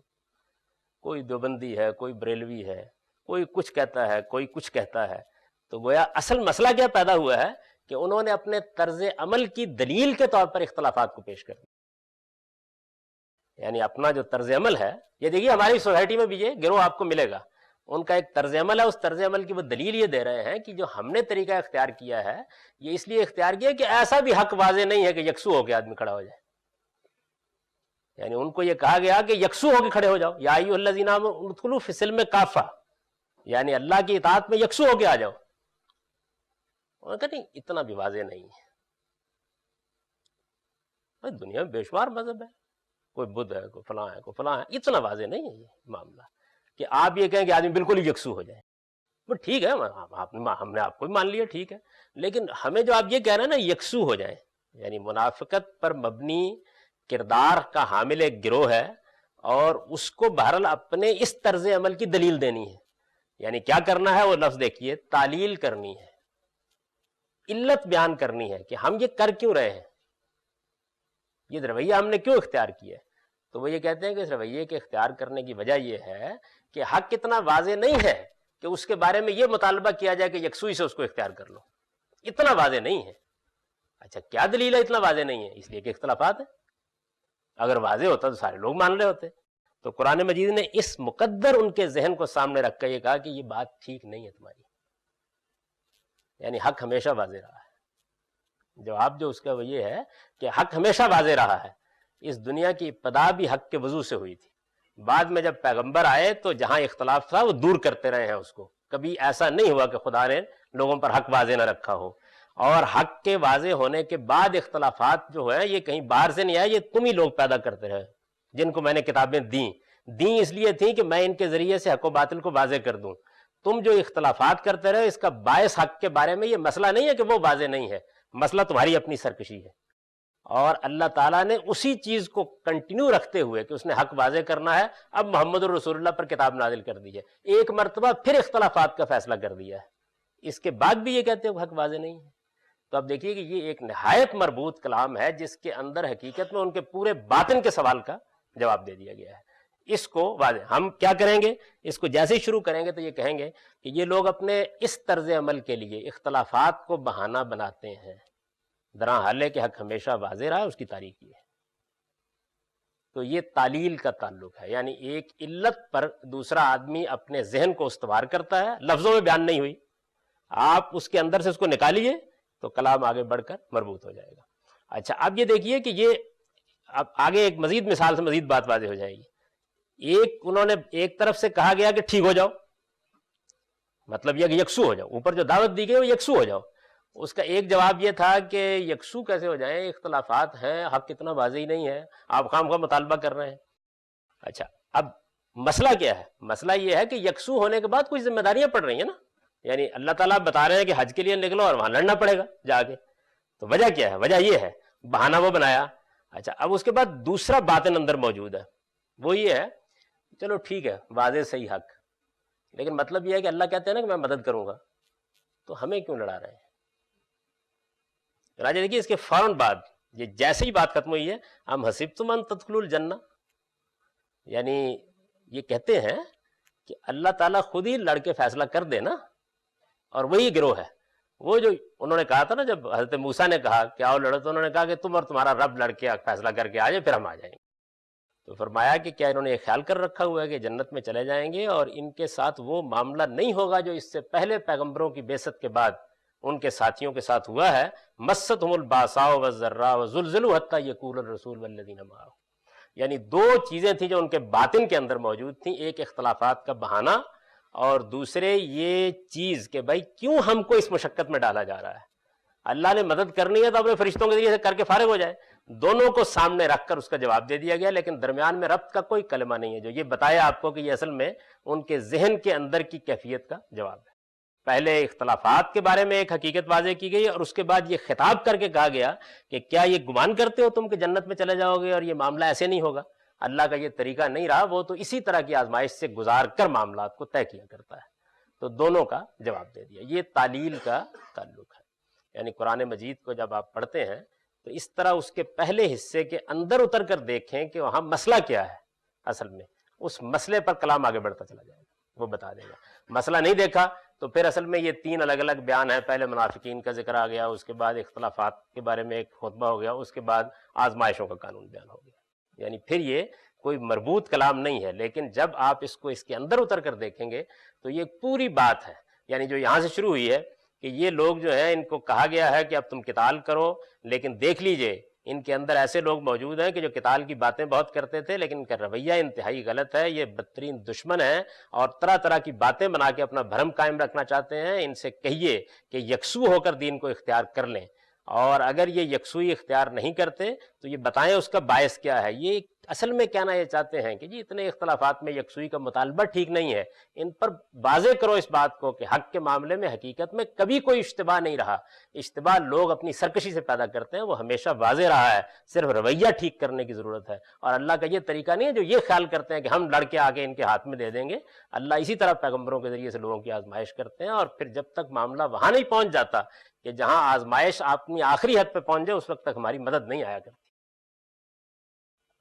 کوئی دیوبندی ہے، کوئی بریلوی ہے، کوئی کچھ کہتا ہے، کوئی کچھ کہتا ہے. تو گویا اصل مسئلہ کیا پیدا ہوا ہے کہ انہوں نے اپنے طرز عمل کی دلیل کے طور پر اختلافات کو پیش کر دیا. یعنی اپنا جو طرز عمل ہے، یہ دیکھیے ہماری سوسائٹی میں بھی یہ گروہ آپ کو ملے گا، ان کا ایک طرز عمل ہے، اس طرز عمل کی وہ دلیل یہ دے رہے ہیں کہ جو ہم نے طریقہ اختیار کیا ہے یہ اس لیے اختیار کیا کہ ایسا بھی حق واضح نہیں ہے کہ یکسو ہو کے آدمی کھڑا ہو جائے. یعنی ان کو یہ کہا گیا کہ یکسو ہو کے کھڑے ہو جاؤ، یا ایھا الذین آمنوا ادخلوا فی السلم کافہ، یعنی اللہ کی اطاعت میں یکسو ہو کے آ جاؤ. انہوں نے کہا نہیں اتنا بھی واضح نہیں ہے. دنیا میں بے شمار مذہب ہے، کوئی بدھ ہے، کوئی فلاں ہے، کوئی فلاں ہے، اتنا واضح نہیں ہے یہ معاملہ کہ آپ یہ کہیں کہ آدمی بالکل ہی یکسو ہو جائے. وہ ٹھیک ہے، ہم نے آپ کو بھی مان لیا ٹھیک ہے، لیکن ہمیں جو آپ یہ کہہ رہے ہیں نا یکسو ہو جائیں، یعنی منافقت پر مبنی کردار کا حامل ایک گروہ ہے اور اس کو بہرحال اپنے اس طرز عمل کی دلیل دینی ہے. یعنی کیا کرنا ہے وہ لفظ دیکھیے، تعلیل کرنی ہے، علت بیان کرنی ہے کہ ہم یہ کر کیوں رہے ہیں، یہ رویہ ہم نے کیوں اختیار کیا ہے. تو وہ یہ کہتے ہیں کہ اس رویے کے اختیار کرنے کی وجہ یہ ہے کہ حق اتنا واضح نہیں ہے کہ اس کے بارے میں یہ مطالبہ کیا جائے کہ یکسوئی سے اس کو اختیار کر لو، اتنا واضح نہیں ہے. اچھا کیا دلیل ہے اتنا واضح نہیں ہے؟ اس لیے کہ اختلافات ہیں. اگر واضح ہوتا تو سارے لوگ مان رہے ہوتے. تو قرآن مجید نے اس مقدر ان کے ذہن کو سامنے رکھ کر یہ کہا کہ یہ بات ٹھیک نہیں ہے تمہاری. یعنی حق ہمیشہ واضح رہا ہے. جواب جو اس کا وہ یہ ہے کہ حق ہمیشہ واضح رہا ہے. اس دنیا کی ابتدا بھی حق کے وضو سے ہوئی تھی. بعد میں جب پیغمبر آئے تو جہاں اختلاف تھا وہ دور کرتے رہے ہیں اس کو. کبھی ایسا نہیں ہوا کہ خدا نے لوگوں پر حق واضح نہ رکھا ہو. اور حق کے واضح ہونے کے بعد اختلافات جو ہے یہ کہیں باہر سے نہیں آئے، یہ تم ہی لوگ پیدا کرتے رہے جن کو میں نے کتابیں دیں اس لیے تھیں کہ میں ان کے ذریعے سے حق و باطل کو واضح کر دوں. تم جو اختلافات کرتے رہے اس کا باعث حق کے بارے میں یہ مسئلہ نہیں ہے کہ وہ واضح نہیں ہے، مسئلہ تمہاری اپنی سرکشی ہے. اور اللہ تعالیٰ نے اسی چیز کو کنٹینیو رکھتے ہوئے کہ اس نے حق واضح کرنا ہے، اب محمد الرسول اللہ پر کتاب نازل کر دی ہے. ایک مرتبہ پھر اختلافات کا فیصلہ کر دیا ہے، اس کے بعد بھی یہ کہتے ہیں کہ حق واضح نہیں ہے. تو اب دیکھیے کہ یہ ایک نہایت مربوط کلام ہے جس کے اندر حقیقت میں ان کے پورے باطن کے سوال کا جواب دے دیا گیا ہے. اس کو واضح ہم کیا کریں گے، اس کو جیسے ہی شروع کریں گے تو یہ کہیں گے کہ یہ لوگ اپنے اس طرز عمل کے لیے اختلافات کو بہانہ بناتے ہیں، درا حال ہے کہ حق ہمیشہ واضح رہا ہے، اس کی تاریخ یہ ہے. تو یہ تعلیل کا تعلق ہے، یعنی ایک علت پر دوسرا آدمی اپنے ذہن کو استوار کرتا ہے، لفظوں میں بیان نہیں ہوئی، آپ اس کے اندر سے اس کو نکالیے تو کلام آگے بڑھ کر مربوط ہو جائے گا. اچھا اب یہ دیکھیے کہ یہ اب آگے ایک مزید مثال سے مزید بات واضح ہو جائے گی. انہوں نے ایک طرف سے کہا گیا کہ ٹھیک ہو جاؤ، مطلب یہ کہ یکسو ہو جاؤ، اوپر جو دعوت دی گئی وہ یکسو ہو جاؤ. اس کا ایک جواب یہ تھا کہ یکسو کیسے ہو جائیں، اختلافات ہیں، حق اتنا واضح ہی نہیں ہے، آپ خام خواہ مطالبہ کر رہے ہیں. اچھا اب مسئلہ کیا ہے؟ مسئلہ یہ ہے کہ یکسو ہونے کے بعد کچھ ذمہ داریاں پڑ رہی ہیں نا. یعنی اللہ تعالیٰ بتا رہے ہیں کہ حج کے لیے نکلو اور وہاں لڑنا پڑے گا جا کے. تو وجہ کیا ہے؟ وجہ یہ ہے، بہانہ وہ بنایا. اچھا اب اس کے بعد دوسرا باطن اندر موجود ہے، وہ یہ ہے چلو ٹھیک ہے واضح صحیح حق، لیکن مطلب یہ ہے کہ اللہ کہتے ہیں نا کہ میں مدد کروں گا، تو ہمیں کیوں لڑا رہے ہیں؟ راجہ دیکھیے اس کے فوراً بعد یہ جیسے ہی بات ختم ہوئی ہے، ام حسبتم ان تدخلوا الجنہ، یعنی یہ کہتے ہیں کہ اللہ تعالیٰ خود ہی لڑ کے فیصلہ کر دے نا، اور وہی گروہ ہے وہ جو انہوں نے کہا تھا نا، جب حضرت موسیٰ نے کہا کہ آؤ لڑو، تو انہوں نے کہا کہ تم اور تمہارا رب لڑ کے فیصلہ کر کے آ جائے، پھر ہم آ جائیں گے۔ تو فرمایا کہ کیا انہوں نے یہ خیال کر رکھا ہوا ہے کہ جنت میں چلے جائیں گے اور ان کے ساتھ وہ معاملہ نہیں ہوگا جو اس سے پہلے پیغمبروں کی بعثت کے بعد ان کے ساتھیوں کے ساتھ ہوا ہے، مستہم الباساء والضراء وزلزلوا حتی یقول الرسول والذین معہ، یعنی دو چیزیں تھیں جو ان کے باطن کے اندر موجود تھیں، ایک اختلافات کا بہانہ، اور دوسرے یہ چیز کہ بھائی کیوں ہم کو اس مشقت میں ڈالا جا رہا ہے، اللہ نے مدد کرنی ہے تو اپنے فرشتوں کے ذریعے سے کر کے فارغ ہو جائے۔ دونوں کو سامنے رکھ کر اس کا جواب دے دیا گیا، لیکن درمیان میں ربط کا کوئی کلمہ نہیں ہے، جو یہ بتایا آپ کو کہ یہ اصل میں ان کے ذہن کے اندر کی کیفیت کا جواب ہے۔ پہلے اختلافات کے بارے میں ایک حقیقت واضح کی گئی، اور اس کے بعد یہ خطاب کر کے کہا گیا کہ کیا یہ گمان کرتے ہو تم کہ جنت میں چلے جاؤ گے اور یہ معاملہ ایسے نہیں ہوگا؟ اللہ کا یہ طریقہ نہیں رہا، وہ تو اسی طرح کی آزمائش سے گزار کر معاملات کو طے کیا کرتا ہے۔ تو دونوں کا جواب دے دیا۔ یہ تعلیل کا تعلق ہے، یعنی قرآن مجید کو جب آپ پڑھتے ہیں تو اس طرح اس کے پہلے حصے کے اندر اتر کر دیکھیں کہ وہاں مسئلہ کیا ہے، اصل میں اس مسئلے پر کلام آگے بڑھتا چلا جائے گا، وہ بتا دے گا۔ مسئلہ نہیں دیکھا تو پھر اصل میں یہ تین الگ الگ بیان ہیں، پہلے منافقین کا ذکر آ گیا، اس کے بعد اختلافات کے بارے میں ایک خطبہ ہو گیا، اس کے بعد آزمائشوں کا قانون بیان ہو گیا، یعنی پھر یہ کوئی مربوط کلام نہیں ہے، لیکن جب آپ اس کو اس کے اندر اتر کر دیکھیں گے تو یہ پوری بات ہے، یعنی جو یہاں سے شروع ہوئی ہے کہ یہ لوگ جو ہیں ان کو کہا گیا ہے کہ اب تم قتال کرو، لیکن دیکھ لیجئے ان کے اندر ایسے لوگ موجود ہیں کہ جو قتال کی باتیں بہت کرتے تھے، لیکن ان کا رویہ انتہائی غلط ہے، یہ بدترین دشمن ہیں اور طرح طرح کی باتیں بنا کے اپنا بھرم قائم رکھنا چاہتے ہیں۔ ان سے کہیے کہ یکسو ہو کر دین کو اختیار کر لیں، اور اگر یہ یکسوئی اختیار نہیں کرتے تو یہ بتائیں اس کا باعث کیا ہے۔ یہ اصل میں کہنا یہ چاہتے ہیں کہ جی اتنے اختلافات میں یکسوئی کا مطالبہ ٹھیک نہیں ہے، ان پر واضح کرو اس بات کو کہ حق کے معاملے میں حقیقت میں کبھی کوئی اشتباہ نہیں رہا، اشتباہ لوگ اپنی سرکشی سے پیدا کرتے ہیں، وہ ہمیشہ واضح رہا ہے، صرف رویہ ٹھیک کرنے کی ضرورت ہے۔ اور اللہ کا یہ طریقہ نہیں ہے جو یہ خیال کرتے ہیں کہ ہم لڑ کے آگے ان کے ہاتھ میں دے دیں گے۔ اللہ اسی طرح پیغمبروں کے ذریعے سے لوگوں کی آزمائش کرتے ہیں، اور پھر جب تک معاملہ وہاں نہیں پہنچ جاتا کہ جہاں آزمائش اپنی آخری حد پہ پہنچ جائے، اس وقت تک ہماری مدد نہیں آیا کرتی۔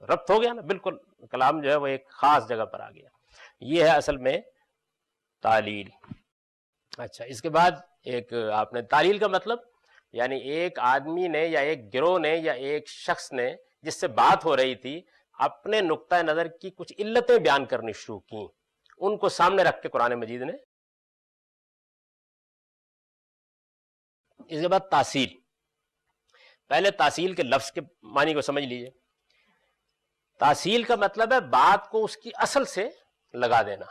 ربط ہو گیا نا، بالکل کلام جو ہے وہ ایک خاص جگہ پر آ گیا۔ یہ ہے اصل میں تعلیل۔ اچھا، اس کے بعد ایک آپ نے تعلیل کا مطلب، یعنی ایک آدمی نے یا ایک گروہ نے یا ایک شخص نے جس سے بات ہو رہی تھی اپنے نقطہ نظر کی کچھ علتیں بیان کرنی شروع کی، ان کو سامنے رکھ کے قرآن مجید نے۔ اس کے بعد تاصیل۔ پہلے تاصیل کے لفظ کے معنی کو سمجھ لیجئے۔ تاصیل کا مطلب ہے بات کو اس کی اصل سے لگا دینا،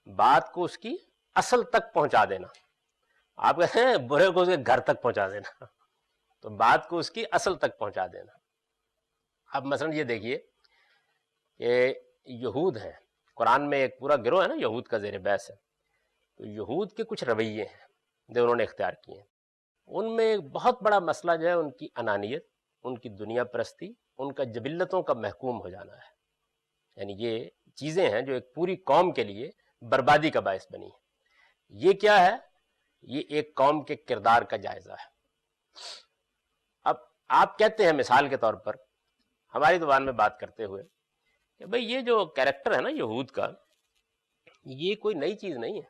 بات کو اس کی اصل تک پہنچا دینا۔ آپ کہتے ہیں برے کو اس کے گھر تک پہنچا دینا، تو بات کو اس کی اصل تک پہنچا دینا۔ اب مثلا یہ دیکھیے کہ یہود ہیں، قرآن میں ایک پورا گروہ ہے نا یہود کا، زیر بحث ہے۔ تو یہود کے کچھ رویے ہیں جو انہوں نے اختیار کیے ہیں، ان میں ایک بہت بڑا مسئلہ جو ہے ان کی انانیت، ان کی دنیا پرستی، ان کا جبلتوں کا محکوم ہو جانا ہے۔ یعنی یہ چیزیں ہیں جو ایک پوری قوم کے لیے بربادی کا باعث بنی ہے۔ یہ کیا ہے؟ یہ ایک قوم کے کردار کا جائزہ ہے۔ اب آپ کہتے ہیں مثال کے طور پر ہماری زبان میں بات کرتے ہوئے کہ بھئی یہ جو کیریکٹر ہے نا یہود کا، یہ کوئی نئی چیز نہیں ہے،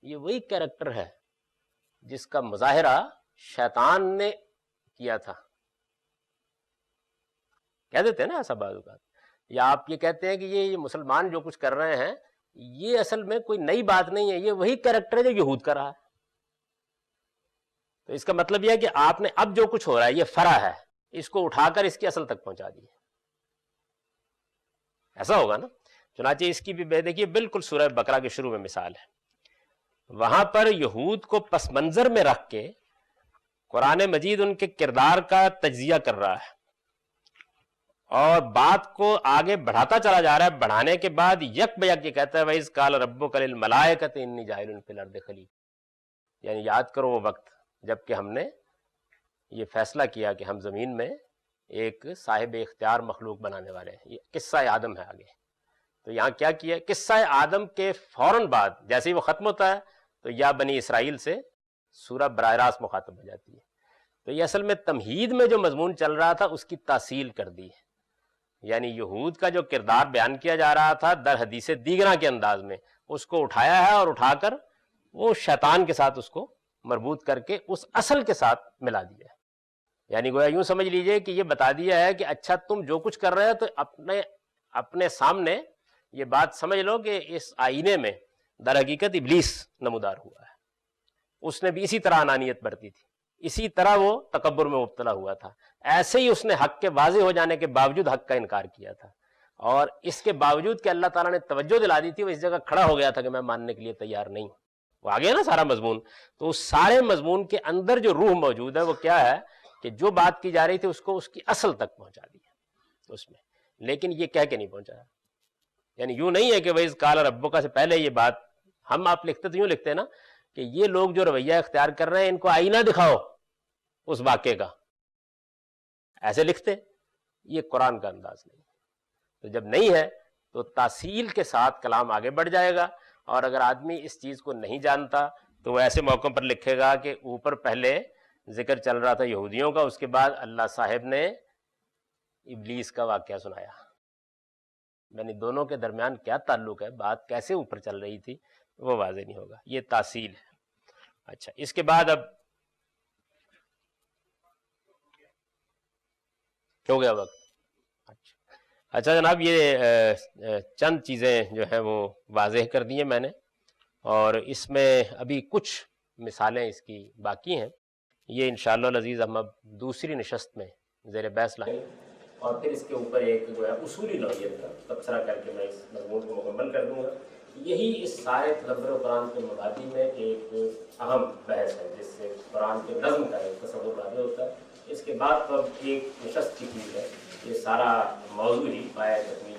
یہ وہی کیریکٹر ہے جس کا مظاہرہ شیطان نے کیا تھا۔ کہہ دیتے ہیں نا ایسا بعض اوقات، یا آپ یہ کہتے ہیں کہ یہ مسلمان جو کچھ کر رہے ہیں یہ اصل میں کوئی نئی بات نہیں ہے، یہ وہی کیریکٹر ہے جو یہود کا رہا ہے۔ تو اس کا مطلب یہ ہے کہ آپ نے اب جو کچھ ہو رہا ہے یہ فرع ہے، اس کو اٹھا کر اس کی اصل تک پہنچا دیے، ایسا ہوگا نا۔ چنانچہ اس کی بھی دیکھیے بالکل سورہ بقرہ کے شروع میں مثال ہے، وہاں پر یہود کو پس منظر میں رکھ کے قرآن مجید ان کے کردار کا تجزیہ کر رہا ہے، اور بات کو آگے بڑھاتا چلا جا رہا ہے۔ بڑھانے کے بعد یک بیک یہ کہتا ہے وَإِذْ قَالَ رَبُّكَ لِلْمَلَائِكَةِ إِنِّي جَاعِلٌ فِي الْأَرْضِ خَلِيفَةً، یعنی یاد کرو وہ وقت جب کہ ہم نے یہ فیصلہ کیا کہ ہم زمین میں ایک صاحب اختیار مخلوق بنانے والے ہیں۔ یہ قصہ آدم ہے آگے، تو یہاں کیا کیا؟ قصہ آدم کے فوراً بعد جیسے ہی وہ ختم ہوتا ہے تو یا بنی اسرائیل سے سورہ براہ راست مخاطب ہو جاتی ہے۔ تو یہ اصل میں تمہید میں جو مضمون چل رہا تھا اس کی تاصیل کر دی ہے، یعنی یہود کا جو کردار بیان کیا جا رہا تھا در حدیث دیگراں کے انداز میں، اس کو اٹھایا ہے اور اٹھا کر وہ شیطان کے ساتھ اس کو مربوط کر کے اس اصل کے ساتھ ملا دیا ہے. یعنی گویا یوں سمجھ لیجئے کہ یہ بتا دیا ہے کہ اچھا تم جو کچھ کر رہے ہو تو اپنے سامنے یہ بات سمجھ لو کہ اس آئینے میں در حقیقت ابلیس نمودار ہوا ہے. اس نے بھی اسی طرح انانیت برتی تھی، اسی طرح وہ تکبر میں مبتلا ہوا تھا، ایسے ہی اس نے حق کے واضح ہو جانے کے باوجود حق کا انکار کیا تھا، اور اس کے باوجود کہ اللہ تعالیٰ نے توجہ دلا دی تھی وہ اس جگہ کھڑا ہو گیا تھا کہ میں ماننے کے لیے تیار نہیں. وہ آگے ہے نا سارا مضمون. تو اس سارے مضمون کے اندر جو روح موجود ہے وہ کیا ہے کہ جو بات کی جا رہی تھی اس کو اس کی اصل تک پہنچا دیا اس میں، لیکن یہ کہہ کے نہیں پہنچایا. یعنی یوں نہیں ہے کہ وَإِذْ قَالَ رَبُّكَ سے پہلے یہ بات ہم آپ لکھتے تو یوں لکھتے ہیں نا کہ یہ لوگ جو رویہ اختیار کر رہے ہیں ان کو آئینہ دکھاؤ اس واقعے کا، ایسے لکھتے. یہ قرآن کا انداز نہیں. تو جب نہیں ہے تو تاصیل کے ساتھ کلام آگے بڑھ جائے گا، اور اگر آدمی اس چیز کو نہیں جانتا تو وہ ایسے موقع پر لکھے گا کہ اوپر پہلے ذکر چل رہا تھا یہودیوں کا، اس کے بعد اللہ صاحب نے ابلیس کا واقعہ سنایا. یعنی دونوں کے درمیان کیا تعلق ہے، بات کیسے اوپر چل رہی تھی، وہ واضح نہیں ہوگا. یہ تاصیل ہے. اچھا اس کے بعد اب ہو گیا وقت. اچھا جناب، یہ چند چیزیں جو ہیں وہ واضح کر دی ہیں میں نے، اور اس میں ابھی کچھ مثالیں اس کی باقی ہیں. یہ انشاءاللہ العزیز ہم اب دوسری نشست میں زیر بحث لائیں گے، اور پھر اس کے اوپر ایک جو ہے اصولی نوعیت کا تبصرہ کر کے میں اس مضمون کو مکمل کر دوں گا. یہی اس سارے تدبر قرآن کے مبادی میں ایک اہم بحث ہے جس سے قرآن کے نظم کا ایک تصور واضح ہوتا ہے. اس کے بعد تو اب ایک نشست کی چیز ہے، یہ سارا موضوع ہی پایا تکمیل